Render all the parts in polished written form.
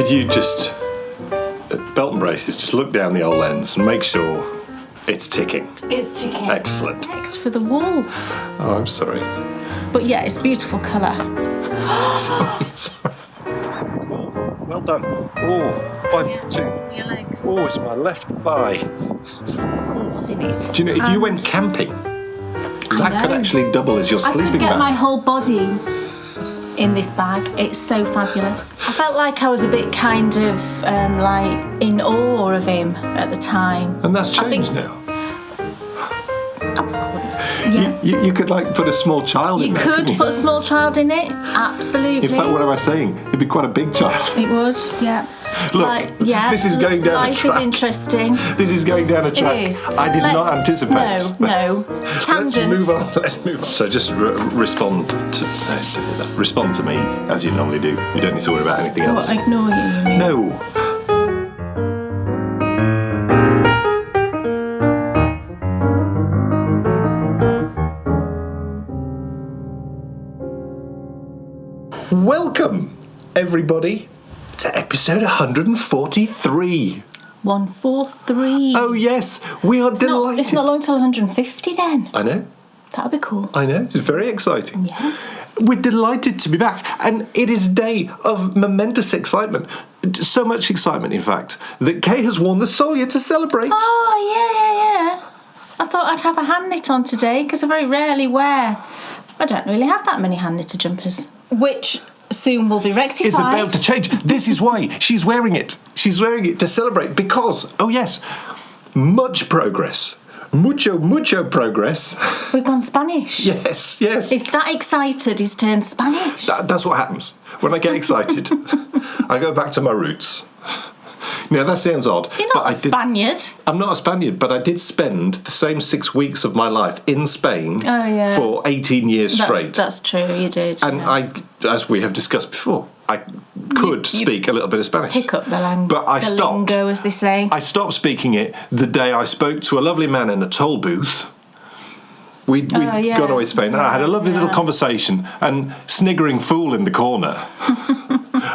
Could you just, belt and braces, just look down the old lens and make sure it's ticking? It's ticking. Excellent. Perfect for the wall. Oh, I'm sorry. But yeah, it's a beautiful colour. sorry. Well done. Oh, punching. Your legs. Oh, it's my left thigh. What's in it? Do you know, if you went camping, that could actually double as your sleeping I could get bag. my whole body in this bag. It's so fabulous. I felt like I was a bit kind of like in awe of him at the time. And that's changed now. Yeah. You could like put a small child in You there. could couldn't you? put a small child in it, absolutely. In fact, what am I saying? It'd be quite a big child. It would, yeah. Look, this is going down a life track. is interesting. This is going down a track It is. I did not anticipate. No. Tangent. Let's move on. So just respond to me as you normally do. You don't need to worry about anything else. What, ignore you mean? No. Welcome, everybody, to episode 143. 143. Oh, yes, we are delighted. It's not long till 150 then. I know. That'd be cool. I know. It's very exciting. Yeah. We're delighted to be back, and it is a day of momentous excitement. So much excitement, in fact, that Kay has worn the Solia to celebrate. Oh, yeah. I thought I'd have a hand knit on today because I very rarely wear. I don't really have that many hand knitted jumpers, which soon will be rectified. It's about to change. This is why she's wearing it. She's wearing it to celebrate because, oh yes, much progress. Mucho progress. We've gone Spanish. Yes. He's that excited he's turned Spanish. That's what happens. When I get excited, I go back to my roots. Now, that sounds odd. You're not a Spaniard. I'm not a Spaniard, but I did spend the same 6 weeks of my life in Spain for 18 years straight. That's true, you did. And I, as we have discussed before, I could speak a little bit of Spanish. Pick up the language. But I stopped. Lingo, as they say. I stopped speaking it the day I spoke to a lovely man in a toll booth. We'd gone away to Spain, and I had a lovely little conversation, and sniggering fool in the corner,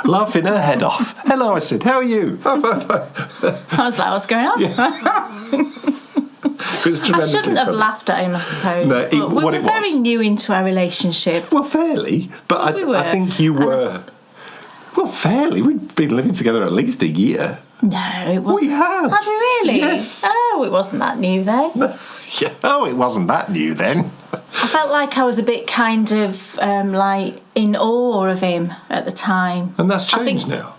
laughing her head off. Hello, I said, how are you? I was like, what's going on? Yeah. It was I tremendously shouldn't have funny. laughed at him, I suppose. No, but we what were it very was. new into our relationship. Well, fairly, but We were. I think you were. Well, fairly. We'd been living together at least a year. No, it wasn't. We had. Have we really? Yes. Oh, it wasn't that new though. Yeah. Oh, it wasn't that new then. I felt like I was a bit kind of like in awe of him at the time. And that's changed now.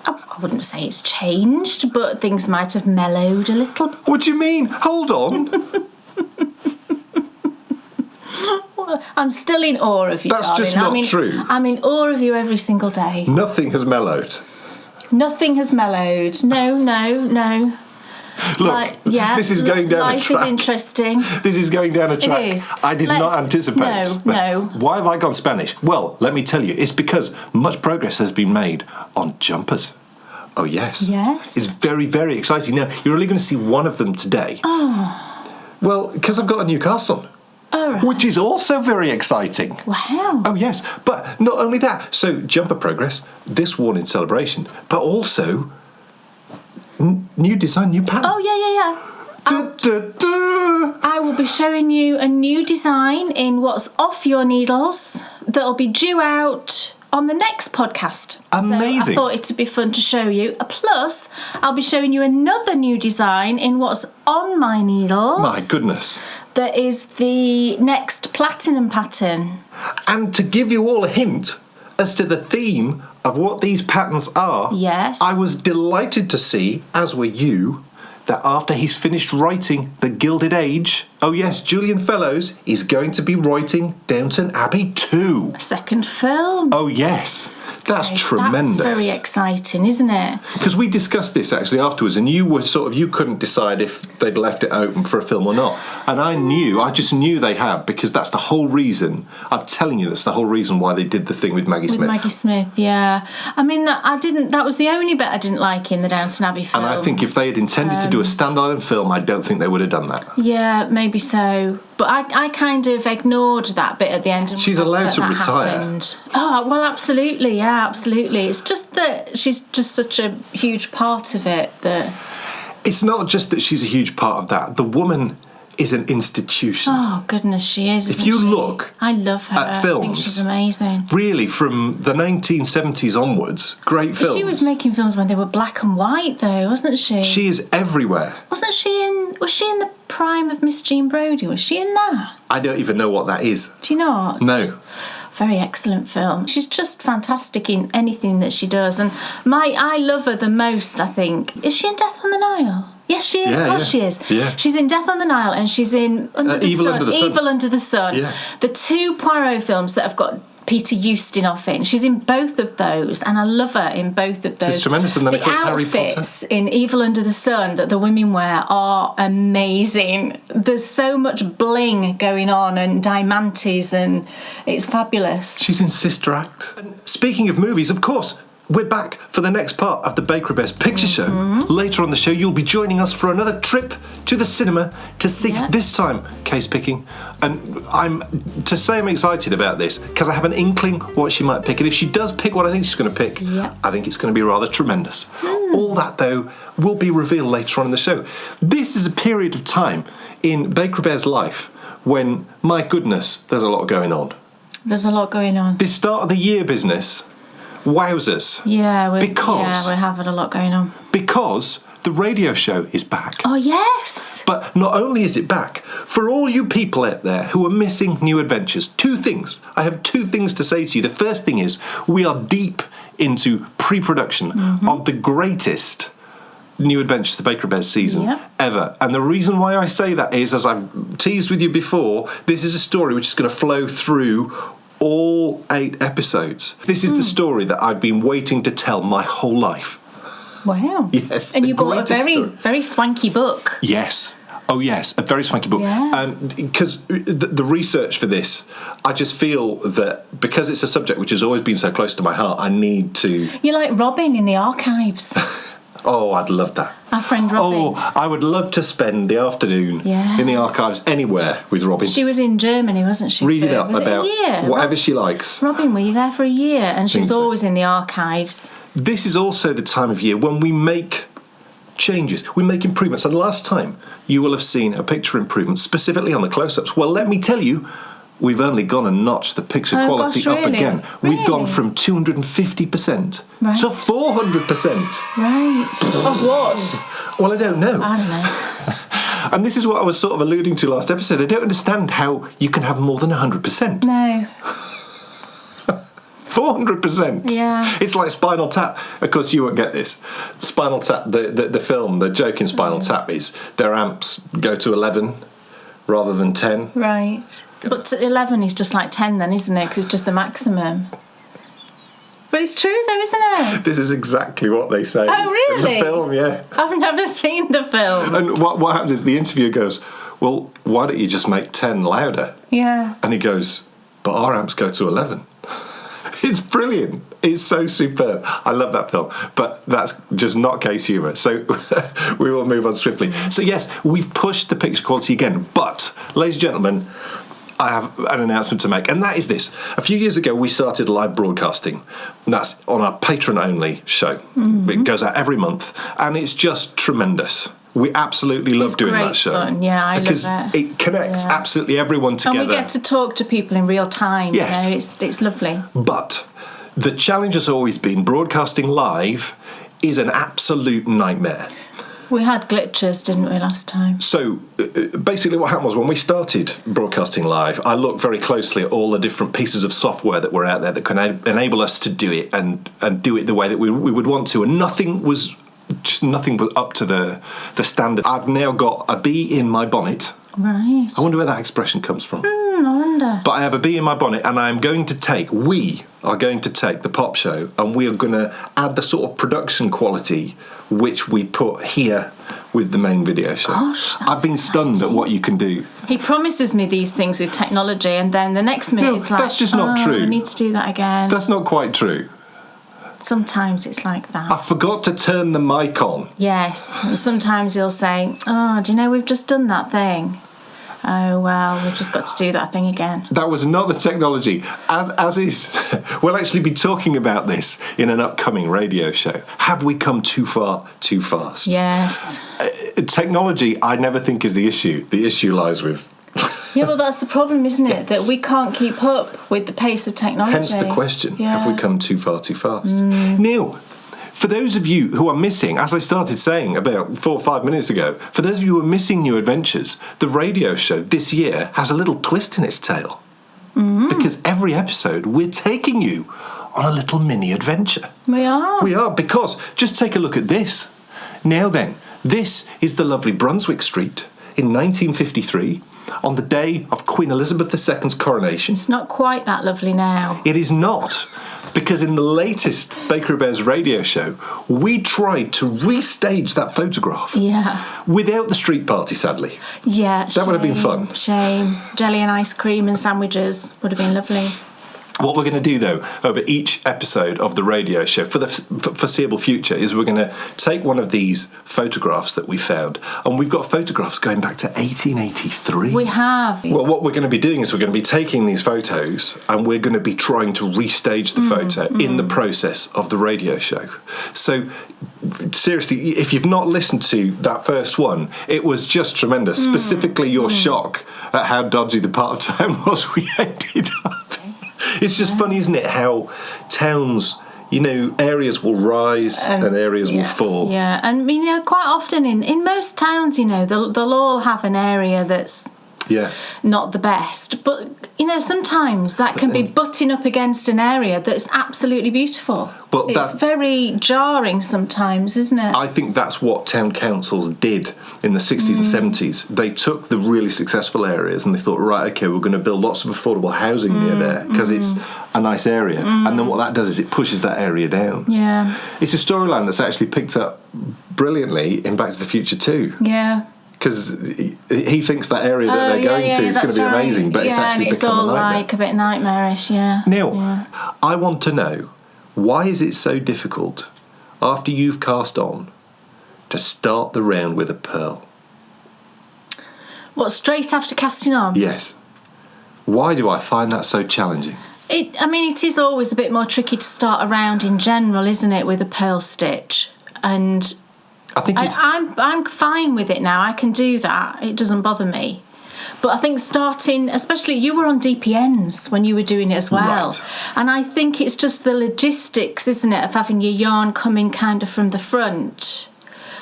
I wouldn't say it's changed, but things might have mellowed a little. What do you mean? Hold on. I'm still in awe of you, That's darling. just not true. I'm in awe of you every single day. Nothing has mellowed. Nothing has mellowed. No. Look, this is going down a track. Life is interesting. This is going down a track It is. I did not anticipate. No. Why have I gone Spanish? Well, let me tell you, it's because much progress has been made on jumpers. Oh, yes. Yes. It's very, very exciting. Now, you're only going to see one of them today. Oh. Well, because I've got a new cast on. All right. Which is also very exciting. Wow. Oh, yes. But not only that. So, jumper progress, this worn in celebration, but also new design, new pattern. Oh, yeah. I will be showing you a new design in what's off your needles that'll be due out on the next podcast. Amazing. So I thought it'd be fun to show you. Plus, I'll be showing you another new design in what's on my needles. My goodness. That is the next platinum pattern. And to give you all a hint as to the theme of what these patterns are, yes, I was delighted to see, as were you, that after he's finished writing The Gilded Age, oh yes, Julian Fellows is going to be writing Downton Abbey 2. A second film. Oh yes. That's tremendous. That's very exciting, isn't it? Because we discussed this actually afterwards, and you were you couldn't decide if they'd left it open for a film or not. And I just knew they had, because that's the whole reason. I'm telling you, that's the whole reason why they did the thing with Maggie Smith. With Maggie Smith, yeah. I mean, that was the only bit I didn't like in the Downton Abbey film. And I think if they had intended to do a standalone film, I don't think they would have done that. Yeah, maybe maybe so. But I kind of ignored that bit at the end. And she's allowed to retire. Happened. Oh, well, absolutely. Yeah, absolutely. It's just that she's just such a huge part of it that... It's not just that she's a huge part of that. The woman is an institution. Oh, goodness, she is, If you look I love her. at films... I think she's amazing. Really, from the 1970s onwards, great films. She was making films when they were black and white, though, wasn't she? She is everywhere. Wasn't she in... Was she in the prime of Miss Jean Brodie? Was she in that? I don't even know what that is. Do you not? No. Very excellent film. She's just fantastic in anything that she does. And I love her the most, I think. Is she in Death on the Nile? Yes, she is. Of course she is. Yeah. She's in Death on the Nile and she's in Evil Under the Sun. Evil Under the Sun. Yeah. The two Poirot films that have got Peter Ustinov in. She's in both of those, and I love her in both of those. She's tremendous. And then, of course, Harry Potter. The outfits in Evil Under the Sun that the women wear are amazing. There's so much bling going on and diamantes, and it's fabulous. She's in Sister Act. And speaking of movies, of course, we're back for the next part of the Bakery Bears Picture Show. Later on the show, you'll be joining us for another trip to the cinema to see, this time, case picking. And I'm excited about this because I have an inkling what she might pick. And if she does pick what I think she's going to pick, I think it's going to be rather tremendous. All that, though, will be revealed later on in the show. This is a period of time in Bakery Bear's life when, my goodness, there's a lot going on. There's a lot going on. This start of the year business... Wowzers. Yeah, we're having a lot going on. Because the radio show is back. Oh, yes. But not only is it back, for all you people out there who are missing new adventures, two things. I have two things to say to you. The first thing is we are deep into pre-production of the greatest New Adventures, the Bakery Bears season ever. And the reason why I say that is, as I've teased with you before, this is a story which is going to flow through all 8 episodes. This is the story that I've been waiting to tell my whole life. Wow. Yes. And you bought a very swanky book. Yes. Oh, yes, a very swanky book. Yeah. Because the research for this, I just feel that because it's a subject which has always been so close to my heart, I need to... You're like Robin in the archives. Oh, I'd love that. Our friend Robin. Oh, I would love to spend the afternoon in the archives anywhere with Robin. She was in Germany, wasn't she? Reading up about whatever she likes. Robin, were you there for a year? And she was always in the archives. This is also the time of year when we make changes, we make improvements. And last time, you will have seen a picture improvement, specifically on the close-ups. Well, let me tell you, we've only gone a notch the picture quality up again. Really? We've gone from 250% to 400%. Right. Of what? Well, I don't know. I don't know. And this is what I was sort of alluding to last episode. I don't understand how you can have more than 100%. No. 400%. Yeah. It's like Spinal Tap. Of course, you won't get this. Spinal Tap, the film, the joke in Spinal Tap is their amps go to 11 rather than 10. Right. But 11 is just like 10 then, isn't it? Because it's just the maximum. But it's true though, isn't it? This is exactly what they say. Oh, really? In the film, yeah. I've never seen the film. And what happens is the interviewer goes, well, why don't you just make 10 louder? Yeah. And he goes, but our amps go to 11. It's brilliant. It's so superb. I love that film. But that's just not case humour. So we will move on swiftly. So yes, we've pushed the picture quality again. But, ladies and gentlemen, I have an announcement to make, and that is this. A few years ago, we started live broadcasting. And that's on our patron-only show. It goes out every month, and it's just tremendous. We absolutely love doing that show. Fun. Yeah, I love it. Because it connects absolutely everyone together. And we get to talk to people in real time. Yes. You know, it's lovely. But the challenge has always been broadcasting live is an absolute nightmare. We had glitches, didn't we, last time? So, basically what happened was when we started broadcasting live, I looked very closely at all the different pieces of software that were out there that can enable us to do it and do it the way that we would want to. And nothing was up to the standard. I've now got a bee in my bonnet. Right. I wonder where that expression comes from. I wonder. But I have a bee in my bonnet, and we are going to take the pop show, and we are going to add the sort of production quality which we put here with the main video show. Gosh, I've been stunned at what you can do. He promises me these things with technology, and then the next minute it's like, that's just not true. I need to do that again. That's not quite true. Sometimes it's like that. I forgot to turn the mic on. Yes, and sometimes he'll say, do you know, we've just done that thing. Oh, well, we've just got to do that thing again. That was not the technology. As is, we'll actually be talking about this in an upcoming radio show. Have we come too far, too fast? Yes. Technology, I never think is the issue. The issue lies with... Yeah, well, that's the problem, isn't it? That we can't keep up with the pace of technology. Hence the question, have we come too far, too fast? Neil, for those of you who are missing, as I started saying about 4 or 5 minutes ago, for those of you who are missing New Adventures, the radio show this year has a little twist in its tail. Because every episode we're taking you on a little mini adventure. We are. We are, because just take a look at this. Now then, this is the lovely Brunswick Street in 1953 on the day of Queen Elizabeth II's coronation. It's not quite that lovely now. It is not. Because in the latest Bakery Bears radio show, we tried to restage that photograph. Yeah. Without the street party, sadly. Yeah, That would have been fun. Shame. Jelly and ice cream and sandwiches would have been lovely. What we're going to do, though, over each episode of the radio show for the foreseeable future is we're going to take one of these photographs that we found, and we've got photographs going back to 1883. We have. Well, what we're going to be doing is we're going to be taking these photos and we're going to be trying to restage the photo in the process of the radio show. So, seriously, if you've not listened to that first one, it was just tremendous. Specifically, your shock at how dodgy the part of town was we ended up. It's just funny, isn't it, how towns, areas will rise and areas will fall. Yeah, and quite often in most towns, they'll all have an area that's not the best. But, sometimes that can be butting up against an area that's absolutely beautiful. Well, it's very jarring sometimes, isn't it? I think that's what town councils did in the 60s and 70s. They took the really successful areas and they thought, right, okay, we're going to build lots of affordable housing near there because it's a nice area. And then what that does is it pushes that area down. Yeah. It's a storyline that's actually picked up brilliantly in Back to the Future too. Yeah. Because he thinks that area that they're going to is going to be amazing, but it's actually become a nightmare. It's all like a bit nightmarish, Neil, I want to know, why is it so difficult, after you've cast on, to start the round with a pearl? What, straight after casting on? Yes. Why do I find that so challenging? It is always a bit more tricky to start a round in general, isn't it, with a pearl stitch? And I think I'm fine with it now. I can do that. It doesn't bother me. But I think starting, especially you were on DPNs when you were doing it as well. Right. And I think it's just the logistics, isn't it, of having your yarn coming kind of from the front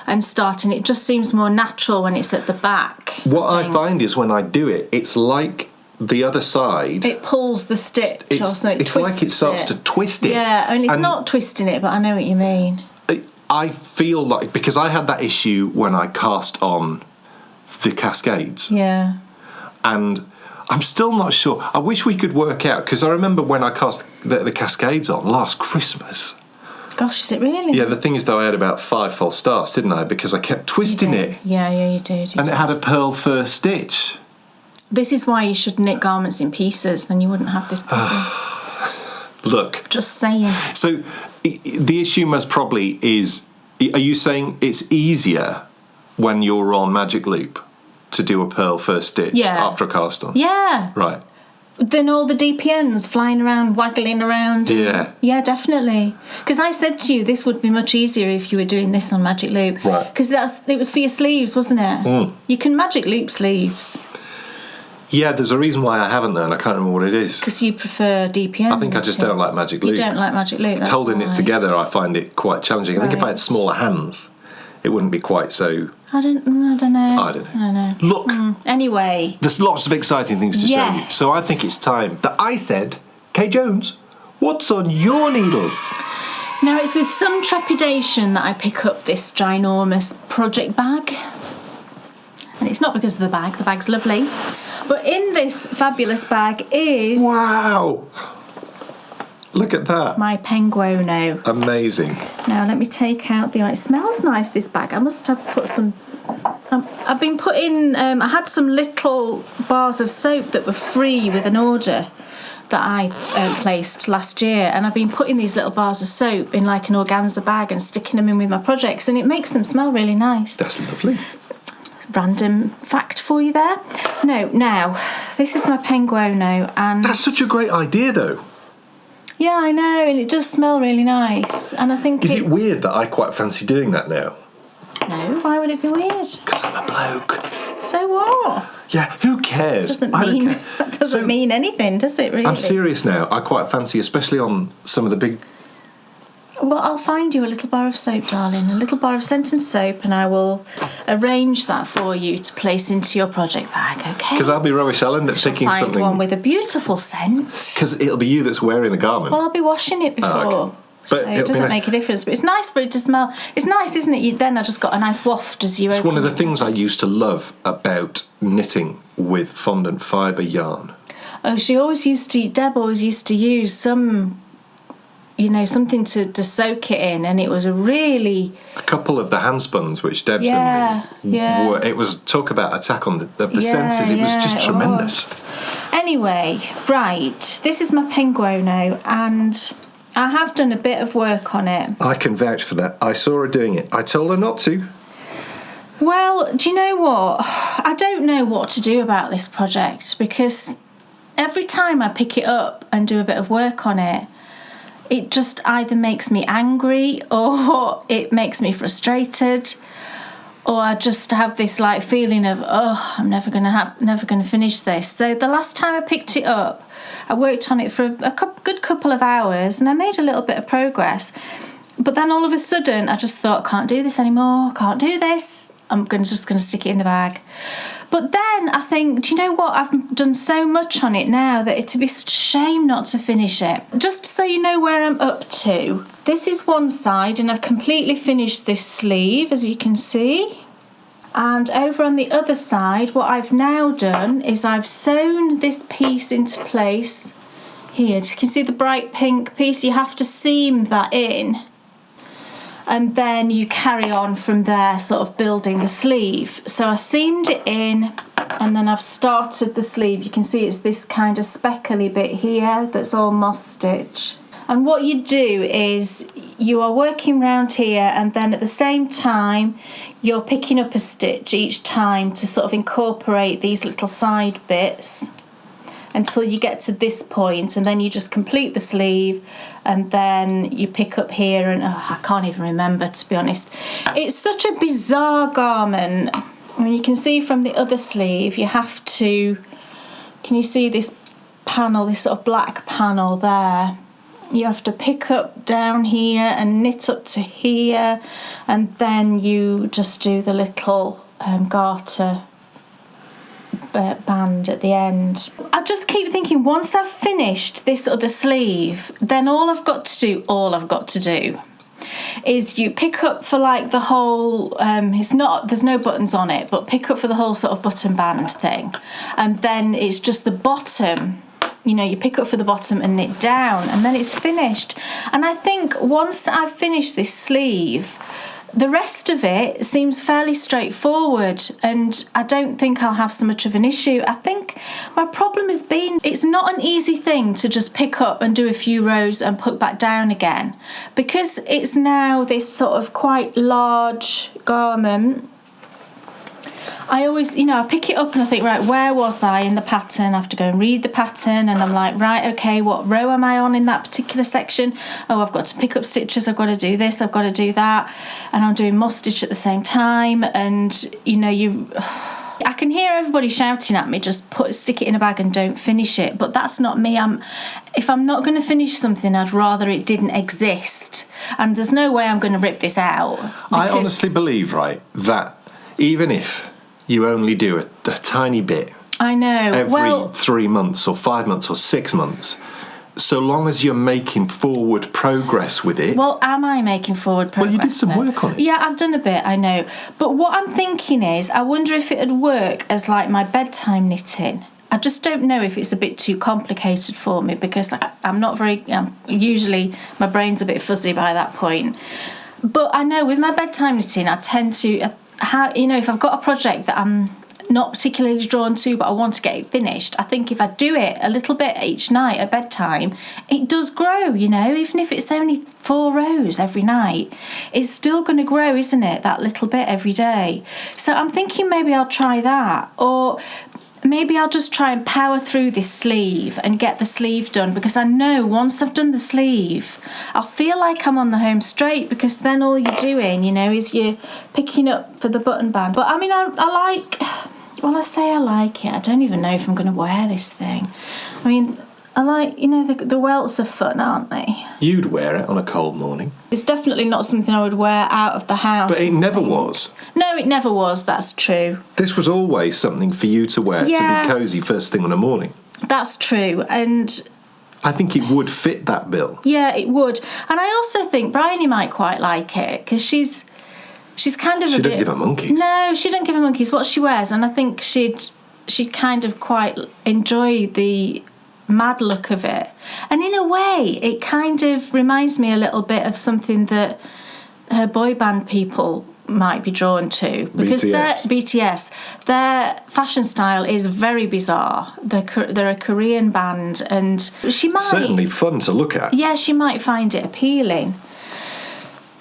and starting. It just seems more natural when it's at the back. What I find is when I do it, it's like the other side. It pulls the stitch or something. It's like it starts to twist it. Yeah, I mean, it's not twisting it, but I know what you mean. I feel like, because I had that issue when I cast on the Cascades. Yeah. And I'm still not sure. I wish we could work out, because I remember when I cast the Cascades on last Christmas. Gosh, is it really? Yeah, the thing is, though, I had about 5 false starts, didn't I? Because I kept twisting it. Yeah, you did. And it had a pearl first stitch. This is why you should knit garments in pieces, then you wouldn't have this problem. Look. Just saying. So the issue most probably is, are you saying it's easier when you're on Magic Loop to do a pearl first stitch after a cast on? Yeah. Right. Then all the DPNs flying around, waggling around. Yeah. Yeah, definitely. Because I said to you, this would be much easier if you were doing this on Magic Loop. Right. Because it was for your sleeves, wasn't it? Mm. You can Magic Loop sleeves. Yeah, there's a reason why I haven't though, and I can't remember what it is. Because you prefer DPN. I think I just don't like Magic Loop. You don't like Magic Loop, that's holding why. it together, I find it quite challenging. I think if I had smaller hands, it wouldn't be quite so... I don't know. Look. Anyway. There's lots of exciting things to show you. So I think it's time that I said, Kay Jones, what's on your needles? Now, it's with some trepidation that I pick up this ginormous project bag. And it's not because of the bag. The bag's lovely. But in this fabulous bag is... Wow! Look at that. My penguino. Amazing. Now, let me take out the... It smells nice, this bag. I must have put some... I've been putting... I had some little bars of soap that were free with an order that I placed last year, and I've been putting these little bars of soap in like an organza bag and sticking them in with my projects, and it makes them smell really nice. That's lovely. random fact for you there. No, now, this is my penguono, and... That's such a great idea, though. Yeah, I know, and it does smell really nice, and I think Is it weird that I quite fancy doing that now? No, why would it be weird? Because I'm a bloke. So what? Yeah, who cares? That doesn't mean anything, does it, really? I'm serious now. I quite fancy, especially on some of the big... Well, I'll find you a little bar of soap, darling, a little bar of scented soap, and I will arrange that for you to place into your project bag, okay? Because I'll be rubbish. I'll end up picking something... find one with a beautiful scent. Because it'll be you that's wearing the garment. Well, I'll be washing it before. Okay. So it doesn't make a difference. But it's nice for it to smell. It's nice, isn't it? Then I just got a nice waft as you open it. It's one of the things I used to love about knitting with fondant fibre yarn. Oh, Deb always used to use some... something to soak it in, and it was a couple of the handspuns which Deb's and me were. It was talk about attack on the senses. It was just tremendous. Anyway, right, this is my penguono, and I have done a bit of work on it. I can vouch for that. I saw her doing it. I told her not to. Well, do you know what? I don't know what to do about this project, because every time I pick it up and do a bit of work on it, it just either makes me angry or it makes me frustrated, or I just have this feeling of, I'm never gonna finish this. So the last time I picked it up, I worked on it for a good couple of hours, and I made a little bit of progress. But then all of a sudden, I just thought, can't do this anymore. Can't do this. I'm just gonna stick it in the bag. But then I think, do you know what? I've done so much on it now that it'd be such a shame not to finish it. Just so you know where I'm up to, this is one side, and I've completely finished this sleeve, as you can see. And over on the other side, what I've now done is I've sewn this piece into place here. You can see the bright pink piece. You have to seam that in, and then you carry on from there, sort of building the sleeve. So I seamed it in, and then I've started the sleeve. You can see it's this kind of speckly bit here that's all moss stitch. And what you do is you are working round here, and then at the same time you're picking up a stitch each time to sort of incorporate these little side bits until you get to this point, and then you just complete the sleeve, and then you pick up here, and I can't even remember, to be honest. It's such a bizarre garment. I mean, you can see from the other sleeve, you have to... Can you see this panel, this sort of black panel there? You have to pick up down here and knit up to here, and then you just do the little garter band at the end. I just keep thinking, once I've finished this other sleeve, then all I've got to do is you pick up for the whole there's no buttons on it, but pick up for the whole sort of button band thing, and then it's just the bottom. You pick up for the bottom and knit down, and then it's finished. And I think once I've finished this sleeve, the rest of it seems fairly straightforward, and I don't think I'll have so much of an issue. I think my problem has been, it's not an easy thing to just pick up and do a few rows and put back down again, because it's now this sort of quite large garment. I always, I pick it up and I think, right, where was I in the pattern? I have to go and read the pattern, and I'm like, right, okay, what row am I on in that particular section? Oh, I've got to pick up stitches, I've got to do this, I've got to do that, and I'm doing moss stitch at the same time, and, I can hear everybody shouting at me, just stick it in a bag and don't finish it, but that's not me. If I'm not going to finish something, I'd rather it didn't exist, and there's no way I'm going to rip this out. I honestly believe, right, that even if you only do a tiny bit. I know. Every 3 months or 5 months or 6 months. So long as you're making forward progress with it. Well, am I making forward progress? Well, you did some work on it. Yeah, I've done a bit, I know. But what I'm thinking is, I wonder if it'd work as my bedtime knitting. I just don't know if it's a bit too complicated for me, because I'm not very... usually my brain's a bit fuzzy by that point. But I know with my bedtime knitting, I tend to... if I've got a project that I'm not particularly drawn to, but I want to get it finished. I think if I do it a little bit each night at bedtime, it does grow, you know, even if it's only 4 rows every night, it's still going to grow, isn't it? That little bit every day. So I'm thinking maybe I'll try that, or maybe I'll just try and power through this sleeve and get the sleeve done, because I know once I've done the sleeve, I'll feel like I'm on the home straight, because then all you're doing, you know, is you're picking up for the button band. But I mean, I like, when I say I like it, I don't even know if I'm going to wear this thing. I mean, I like, you know, the welts are fun, aren't they? You'd wear it on a cold morning. It's definitely not something I would wear out of the house. But it never was. No, it never was, that's true. This was always something for you to wear to be cosy first thing in the morning. That's true, and I think it would fit that bill. Yeah, it would. And I also think Bryony might quite like it, because she's kind of she don't give her monkeys. No, she don't give her monkeys what she wears, and I think she'd kind of quite enjoy the mad look of it. And in a way, it kind of reminds me a little bit of something that her boy band people might be drawn to, because BTS, their fashion style is very bizarre. They're a Korean band, and she might certainly fun to look at. Yeah, she might find it appealing.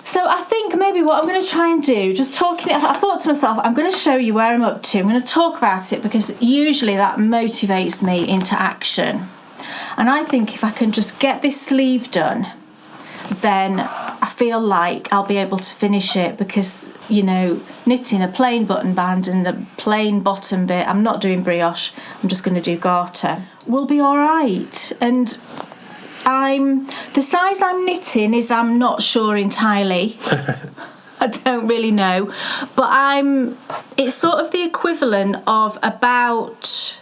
So I think maybe what I'm going to try and do, just talking, I thought to myself, I'm going to show you where I'm up to. I'm going to talk about it, because usually that motivates me into action. And I think if I can just get this sleeve done, then I feel like I'll be able to finish it, because, you know, knitting a plain button band and the plain bottom bit, I'm not doing brioche, I'm just going to do garter, will be all right. And the size I'm knitting is, I'm not sure entirely. I don't really know, but it's sort of the equivalent of about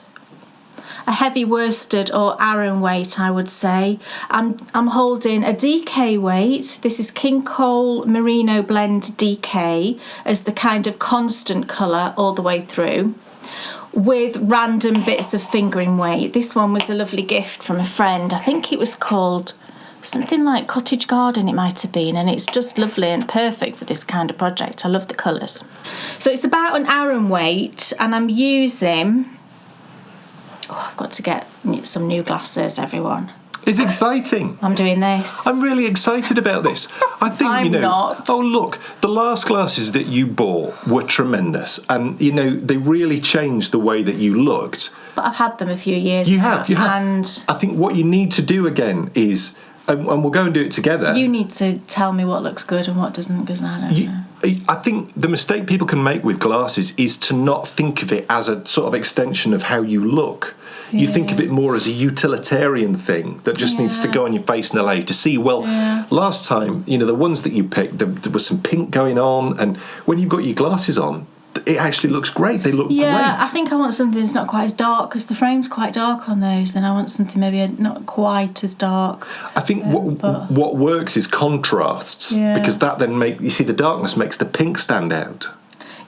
a heavy worsted or Aran weight, I would say. I'm holding a DK weight. This is King Cole Merino Blend DK as the kind of constant colour all the way through, with random bits of fingering weight. This one was a lovely gift from a friend. I think it was called something like Cottage Garden, it might have been, and it's just lovely and perfect for this kind of project. I love the colours. So it's about an Aran weight, and I'm using... Oh, I've got to get some new glasses, everyone. It's exciting. I'm doing this. I'm really excited about this. I think, I'm not. Oh, look, the last glasses that you bought were tremendous. And, you know, they really changed the way that you looked. But I've had them a few years now. You have. And I think what you need to do again is, and we'll go and do it together. You need to tell me what looks good and what doesn't, because I don't know. I think the mistake people can make with glasses is to not think of it as a sort of extension of how you look. You think of it more as a utilitarian thing that just needs to go on your face and allow you to see. Well, last time, you know, the ones that you picked, there was some pink going on, and when you've got your glasses on, it actually looks great. They look great. Yeah, I think I want something that's not quite as dark, because the frame's quite dark on those. Then I want something maybe not quite as dark. I think what works is contrasts, because that then the darkness makes the pink stand out.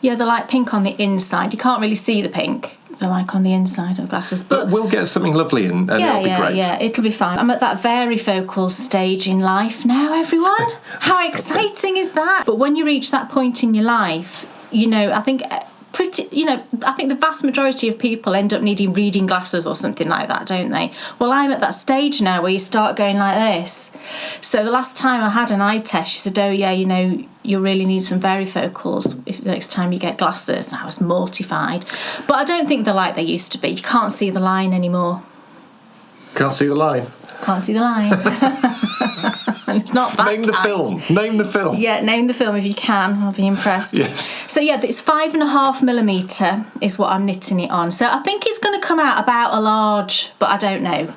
Yeah, they're like pink on the inside. You can't really see the pink. They're like on the inside of glasses. But we'll get something lovely and it'll be great. Yeah, it'll be fine. I'm at that varifocal stage in life now, everyone. How exciting is that? But when you reach that point in your life, you know, I think the vast majority of people end up needing reading glasses or something like that, don't they? Well, I'm at that stage now where you start going like this. So the last time I had an eye test, she said, oh yeah, you know, you really need some varifocals if the next time you get glasses. And I was mortified. But I don't think they're like they used to be. You can't see the line anymore. Can't see the line. Can't see the line. And it's not that Name the film. Name the film. Yeah, name the film if you can. I'll be impressed. Yes. So yeah, it's 5.5mm is what I'm knitting it on. So I think it's going to come out about a large, but I don't know.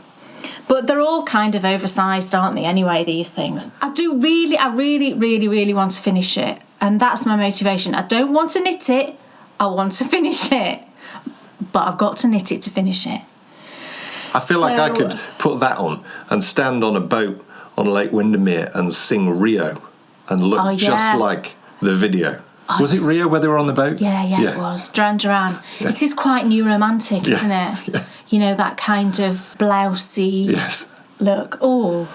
But they're all kind of oversized, aren't they, anyway, these things. I really want to finish it. And that's my motivation. I don't want to knit it. I want to finish it. But I've got to knit it to finish it. I feel like I could put that on and stand on a boat on Lake Windermere and sing Rio and look just like the video. Was it Rio where they were on the boat? Yeah, it was. Duran Duran. Yeah. It is quite new romantic, isn't it? Yeah. You know, that kind of blousey look. Oh.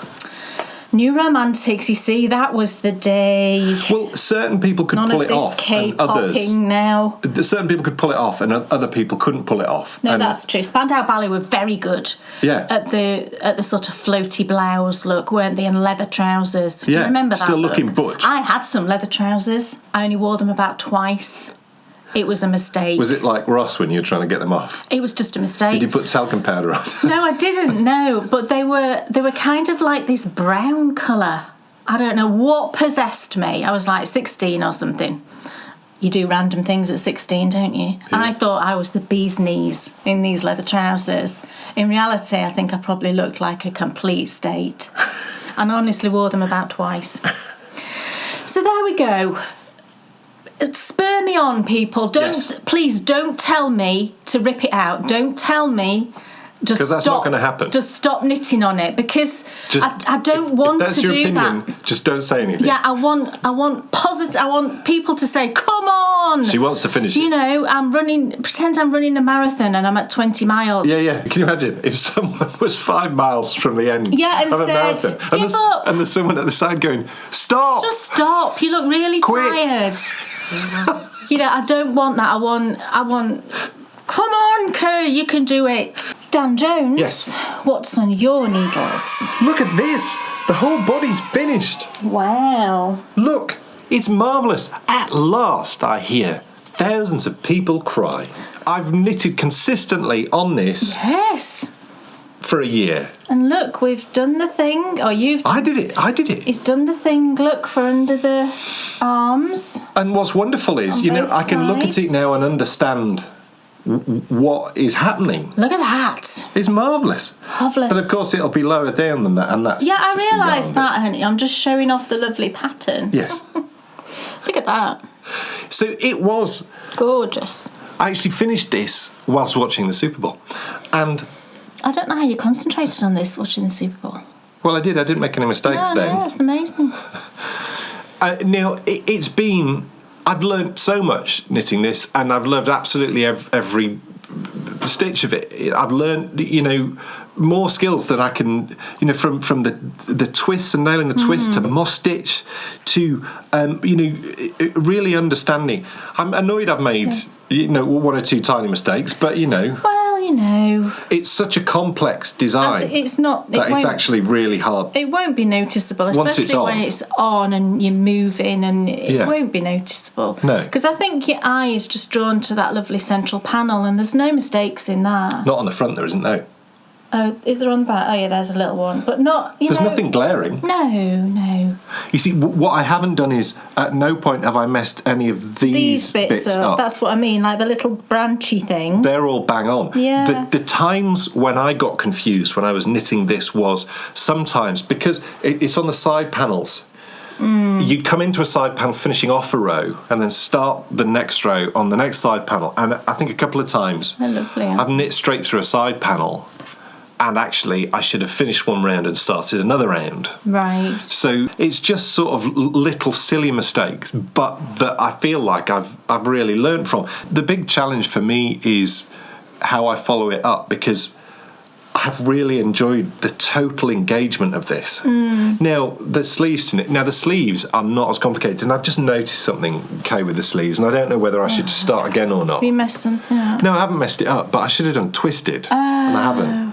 New Romantics, you see, that was the day. Well, certain people could pull it off, and others. Now. Certain people could pull it off, and other people couldn't pull it off. No, that's true. Spandau Ballet were very good. Yeah. At the sort of floaty blouse look, weren't they? And leather trousers. Do you remember that? Still look? looking butch. I had some leather trousers. I only wore them about twice. It was a mistake. Was it like Ross when you were trying to get them off? It was just a mistake. Did you put talcum powder on? No, I didn't. No, but they were kind of like this brown colour. I don't know what possessed me. I was like 16 or something. You do random things at 16, don't you? Yeah. And I thought I was the bee's knees in these leather trousers. In reality, I think I probably looked like a complete state. And I honestly wore them about twice. So there we go. Spur me on, people. Please don't tell me to rip it out. Don't tell me. Because that's not going to happen. Just stop knitting on it, because I don't want to do that. Just don't say anything. Yeah, I want positive. I want people to say, "Come on!" She wants to finish it. You know, pretend I'm running a marathon and I'm at 20 miles. Yeah. Can you imagine if someone was 5 miles from the end and of a said, marathon, and there's someone at the side going, "Stop! Just stop! You look really tired." You know, I don't want that. I want. Come on, Kerr, you can do it. Dan Jones, yes. What's on your needles? Look at this. The whole body's finished. Wow. Look, it's marvellous. At last, I hear thousands of people cry. I've knitted consistently on this. Yes. For a year. And look, we've done the thing. Or you've done, I did it. He's done the thing, look, for under the arms. And what's wonderful is, I can look at it now and understand what is happening. Look at that. It's marvellous. Marvellous. But of course it'll be lower down than that, and that's I realised that, honey. I'm just showing off the lovely pattern. Yes. Look at that. So it was gorgeous. I actually finished this whilst watching the Super Bowl. And I don't know how you concentrated on this watching the Super Bowl. Well, I didn't make any mistakes then. No, it's amazing. Now, it's been... I've learned so much knitting this, and I've loved absolutely every stitch of it. I've learned, more skills than I can, from the twists and nailing the twist to moss stitch to, really understanding. I'm annoyed I've made, one or two tiny mistakes, but, it's such a complex design. And it's not. It's actually really hard. It won't be noticeable, especially when it's on and you're moving, and it won't be noticeable. No. Because I think your eye is just drawn to that lovely central panel, and there's no mistakes in that. Not on the front, there isn't, no. Oh, is there on the back? Oh, yeah, there's a little one. But not, There's nothing glaring. No. You see, what I haven't done is, at no point have I messed any of these bits up. That's what I mean, like the little branchy things. They're all bang on. Yeah. The times when I got confused when I was knitting this was sometimes, because it's on the side panels. You'd come into a side panel finishing off a row and then start the next row on the next side panel. And I think a couple of times I've knit straight through a side panel. And actually, I should have finished one round and started another round. Right. So it's just sort of little silly mistakes, but that I feel like I've really learned from. The big challenge for me is how I follow it up, because I've really enjoyed the total engagement of this. Now, the sleeves the sleeves are not as complicated, and I've just noticed something, Kay, with the sleeves, and I don't know whether I should start again or not. Have you messed something up? No, I haven't messed it up, but I should have done twisted, and I haven't.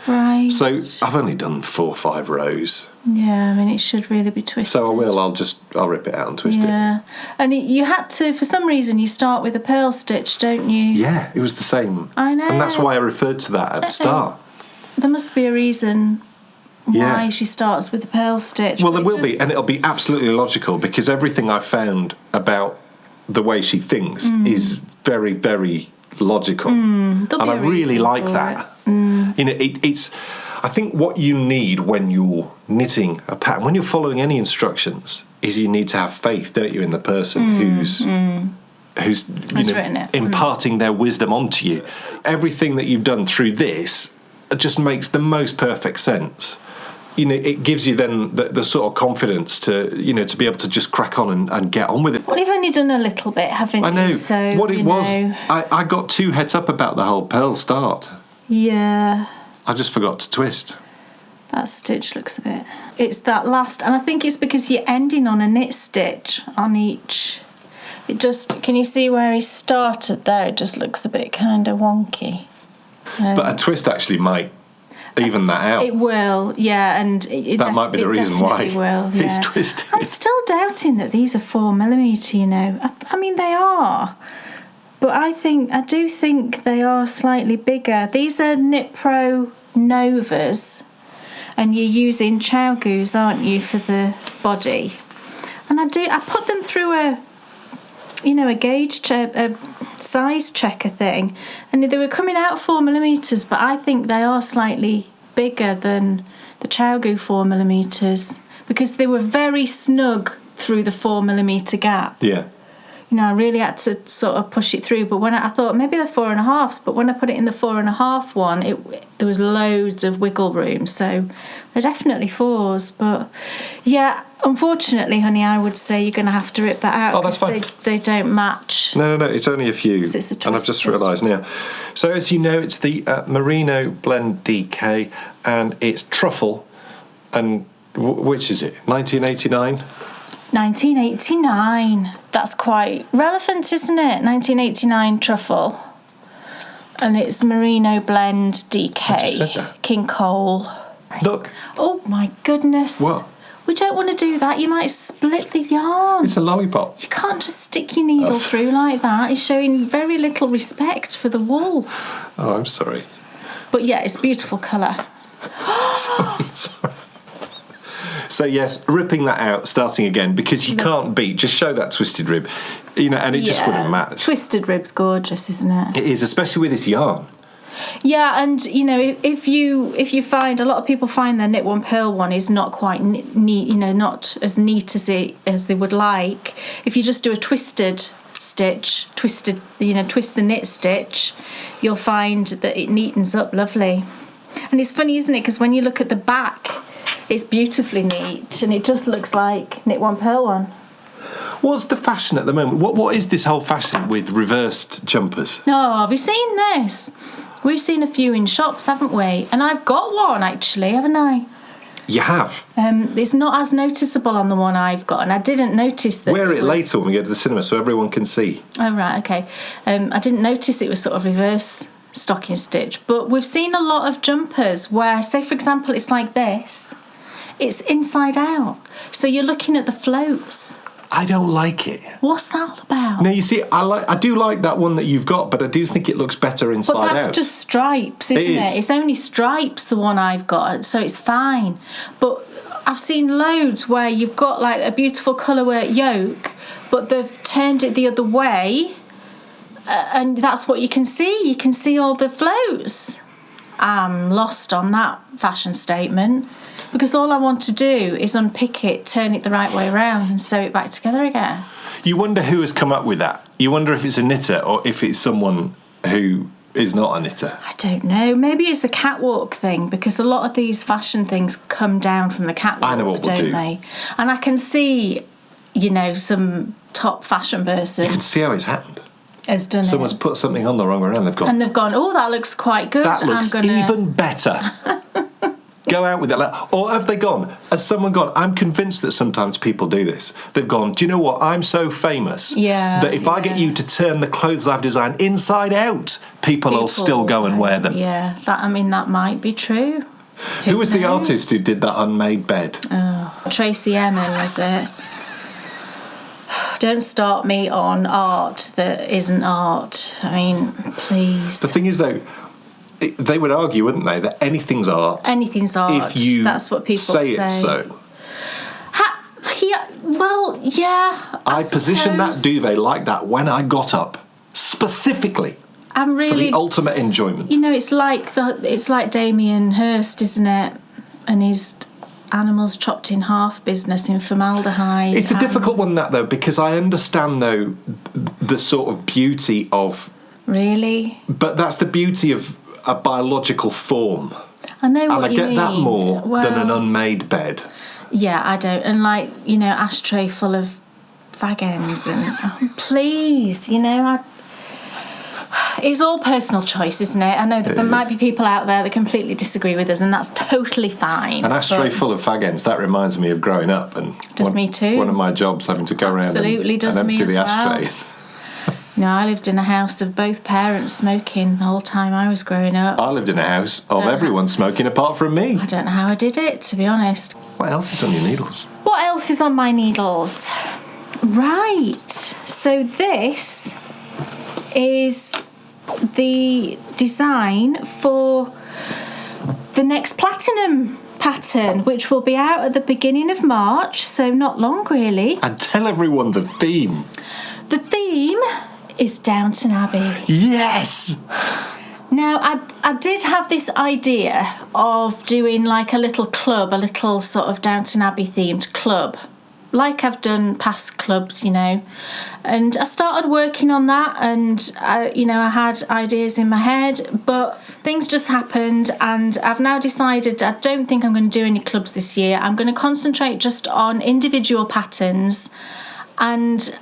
Right. So I've only done 4 or 5 rows. Yeah, I mean, it should really be twisted. So I will. I'll rip it out and twist it. Yeah, and you had to, for some reason, you start with a pearl stitch, don't you? Yeah, it was the same. I know. And that's why I referred to that at the start. There must be a reason why she starts with the pearl stitch. Well, there will be, and it'll be absolutely logical, because everything I've found about the way she thinks is very, very logical. And I really like that. It's. I think what you need when you're knitting a pattern, when you're following any instructions, is you need to have faith, don't you, in the person who's imparting their wisdom onto you. Everything that you've done through this just makes the most perfect sense. It gives you then the sort of confidence to be able to just crack on and get on with it. Well, you've only done a little bit, haven't you? I know. So, what it was, I got too het up about the whole pearl start. Yeah. I just forgot to twist. That stitch looks a bit... It's that last... And I think it's because you're ending on a knit stitch on each... It just... Can you see where he started there? It just looks a bit kind of wonky. But a twist actually might even that out. It will, yeah, and that might be the reason why will, yeah. It's twisted. I'm still doubting that these are 4mm, you know. I mean, they are, but I do think they are slightly bigger. These are Knit Pro Novas, and you're using chow goose, aren't you, for the body? And I put them through a gauge a size checker thing, and they were coming out 4mm, but I think they are slightly bigger than the Chowgoo 4mm because they were very snug through the 4mm gap. Yeah. You know, I really had to sort of push it through, but when I thought maybe they're 4.5s, but when I put it in the 4.5 one, there was loads of wiggle room, so they're definitely 4s. But yeah, unfortunately, honey, I would say you're going to have to rip that out. Oh, that's fine. They don't match. No, it's only a few, It's a and I've just realised now. So as you know, it's the Merino Blend DK, and it's truffle, and which is it? 1989. 1989. That's quite relevant, isn't it? 1989 truffle. And it's Merino Blend DK. King Cole. Look. Oh my goodness. What? We don't want to do that. You might split the yarn. It's a lollipop. You can't just stick your needle through like that. It's showing very little respect for the wool. Oh, I'm sorry. But yeah, it's a beautiful colour. sorry. So yes, ripping that out, starting again, because you can't beat. Just show that twisted rib, and it just wouldn't match. Twisted rib's gorgeous, isn't it? It is, especially with this yarn. Yeah, and if you find a lot of people find their knit one purl one is not quite neat, not as neat as they would like. If you just do a twisted stitch, twist the knit stitch, you'll find that it neatens up lovely. And it's funny, isn't it? Because when you look at the back, it's beautifully neat, and it just looks like knit one purl one. What's the fashion at the moment? What is this whole fashion with reversed jumpers? No, have you seen this? We've seen a few in shops, haven't we? And I've got one actually, haven't I? You have. It's not as noticeable on the one I've got, and I didn't notice that. Wear it later when we go to the cinema, so everyone can see. Oh right, okay. I didn't notice it was sort of reverse stocking stitch, but we've seen a lot of jumpers where, say for example, it's like this. It's inside out, so you're looking at the floats. I don't like it. What's that all about? No, you see, I do like that one that you've got, but I do think it looks better inside out. But that's just stripes, isn't it? It's only stripes, the one I've got, so it's fine. But I've seen loads where you've got like a beautiful colourwork yoke, but they've turned it the other way, and that's what you can see. You can see all the floats. I'm lost on that fashion statement. Because all I want to do is unpick it, turn it the right way around and sew it back together again. You wonder who has come up with that. You wonder if it's a knitter or if it's someone who is not a knitter. I don't know. Maybe it's a catwalk thing, because a lot of these fashion things come down from the catwalk, I know what we'll don't do. they? And I can see, some top fashion person You can see how it's happened. has done Someone's it. put something on the wrong way around. They've gone, Oh, that looks quite good. that looks even better. Go out with it. Or have they gone? Has someone gone? I'm convinced that sometimes people do this. They've gone, do you know what? I'm so famous that if I get you to turn the clothes I've designed inside out, people will still go and wear them. Yeah, that might be true. Who was the artist who did that unmade bed? Oh, Tracy Emin, was it? Don't start me on art that isn't art. I mean, please. The thing is, though, they would argue, wouldn't they, that anything's art. Anything's art. If you That's what people say it's so. Yeah. I positioned that duvet like that when I got up, specifically I'm really for the ultimate enjoyment. It's like Damien Hirst, isn't it? And his animals chopped in half business in formaldehyde. It's a difficult one, that, though, because I understand, though, the sort of beauty of... Really? But that's the beauty of a biological form. I know what you mean. And I get that more than an unmade bed. Yeah, I don't. And ashtray full of fag ends and please, it's all personal choice, isn't it? I know that there might be people out there that completely disagree with us, and that's totally fine. An ashtray full of fag ends, that reminds me of growing up. And me too. One of my jobs, having to go around and empty the ashtrays. No, I lived in a house of both parents smoking the whole time I was growing up. I lived in a house of everyone smoking apart from me. I don't know how I did it, to be honest. What else is on your needles? What else is on my needles? Right. So this is the design for the next platinum pattern, which will be out at the beginning of March, so not long really. And tell everyone the theme. The theme is Downton Abbey. Yes! Now, I did have this idea of doing like a little club, a little sort of Downton Abbey themed club, like I've done past clubs, you know. And I started working on that, and I had ideas in my head, but things just happened, and I've now decided I don't think I'm going to do any clubs this year. I'm going to concentrate just on individual patterns, and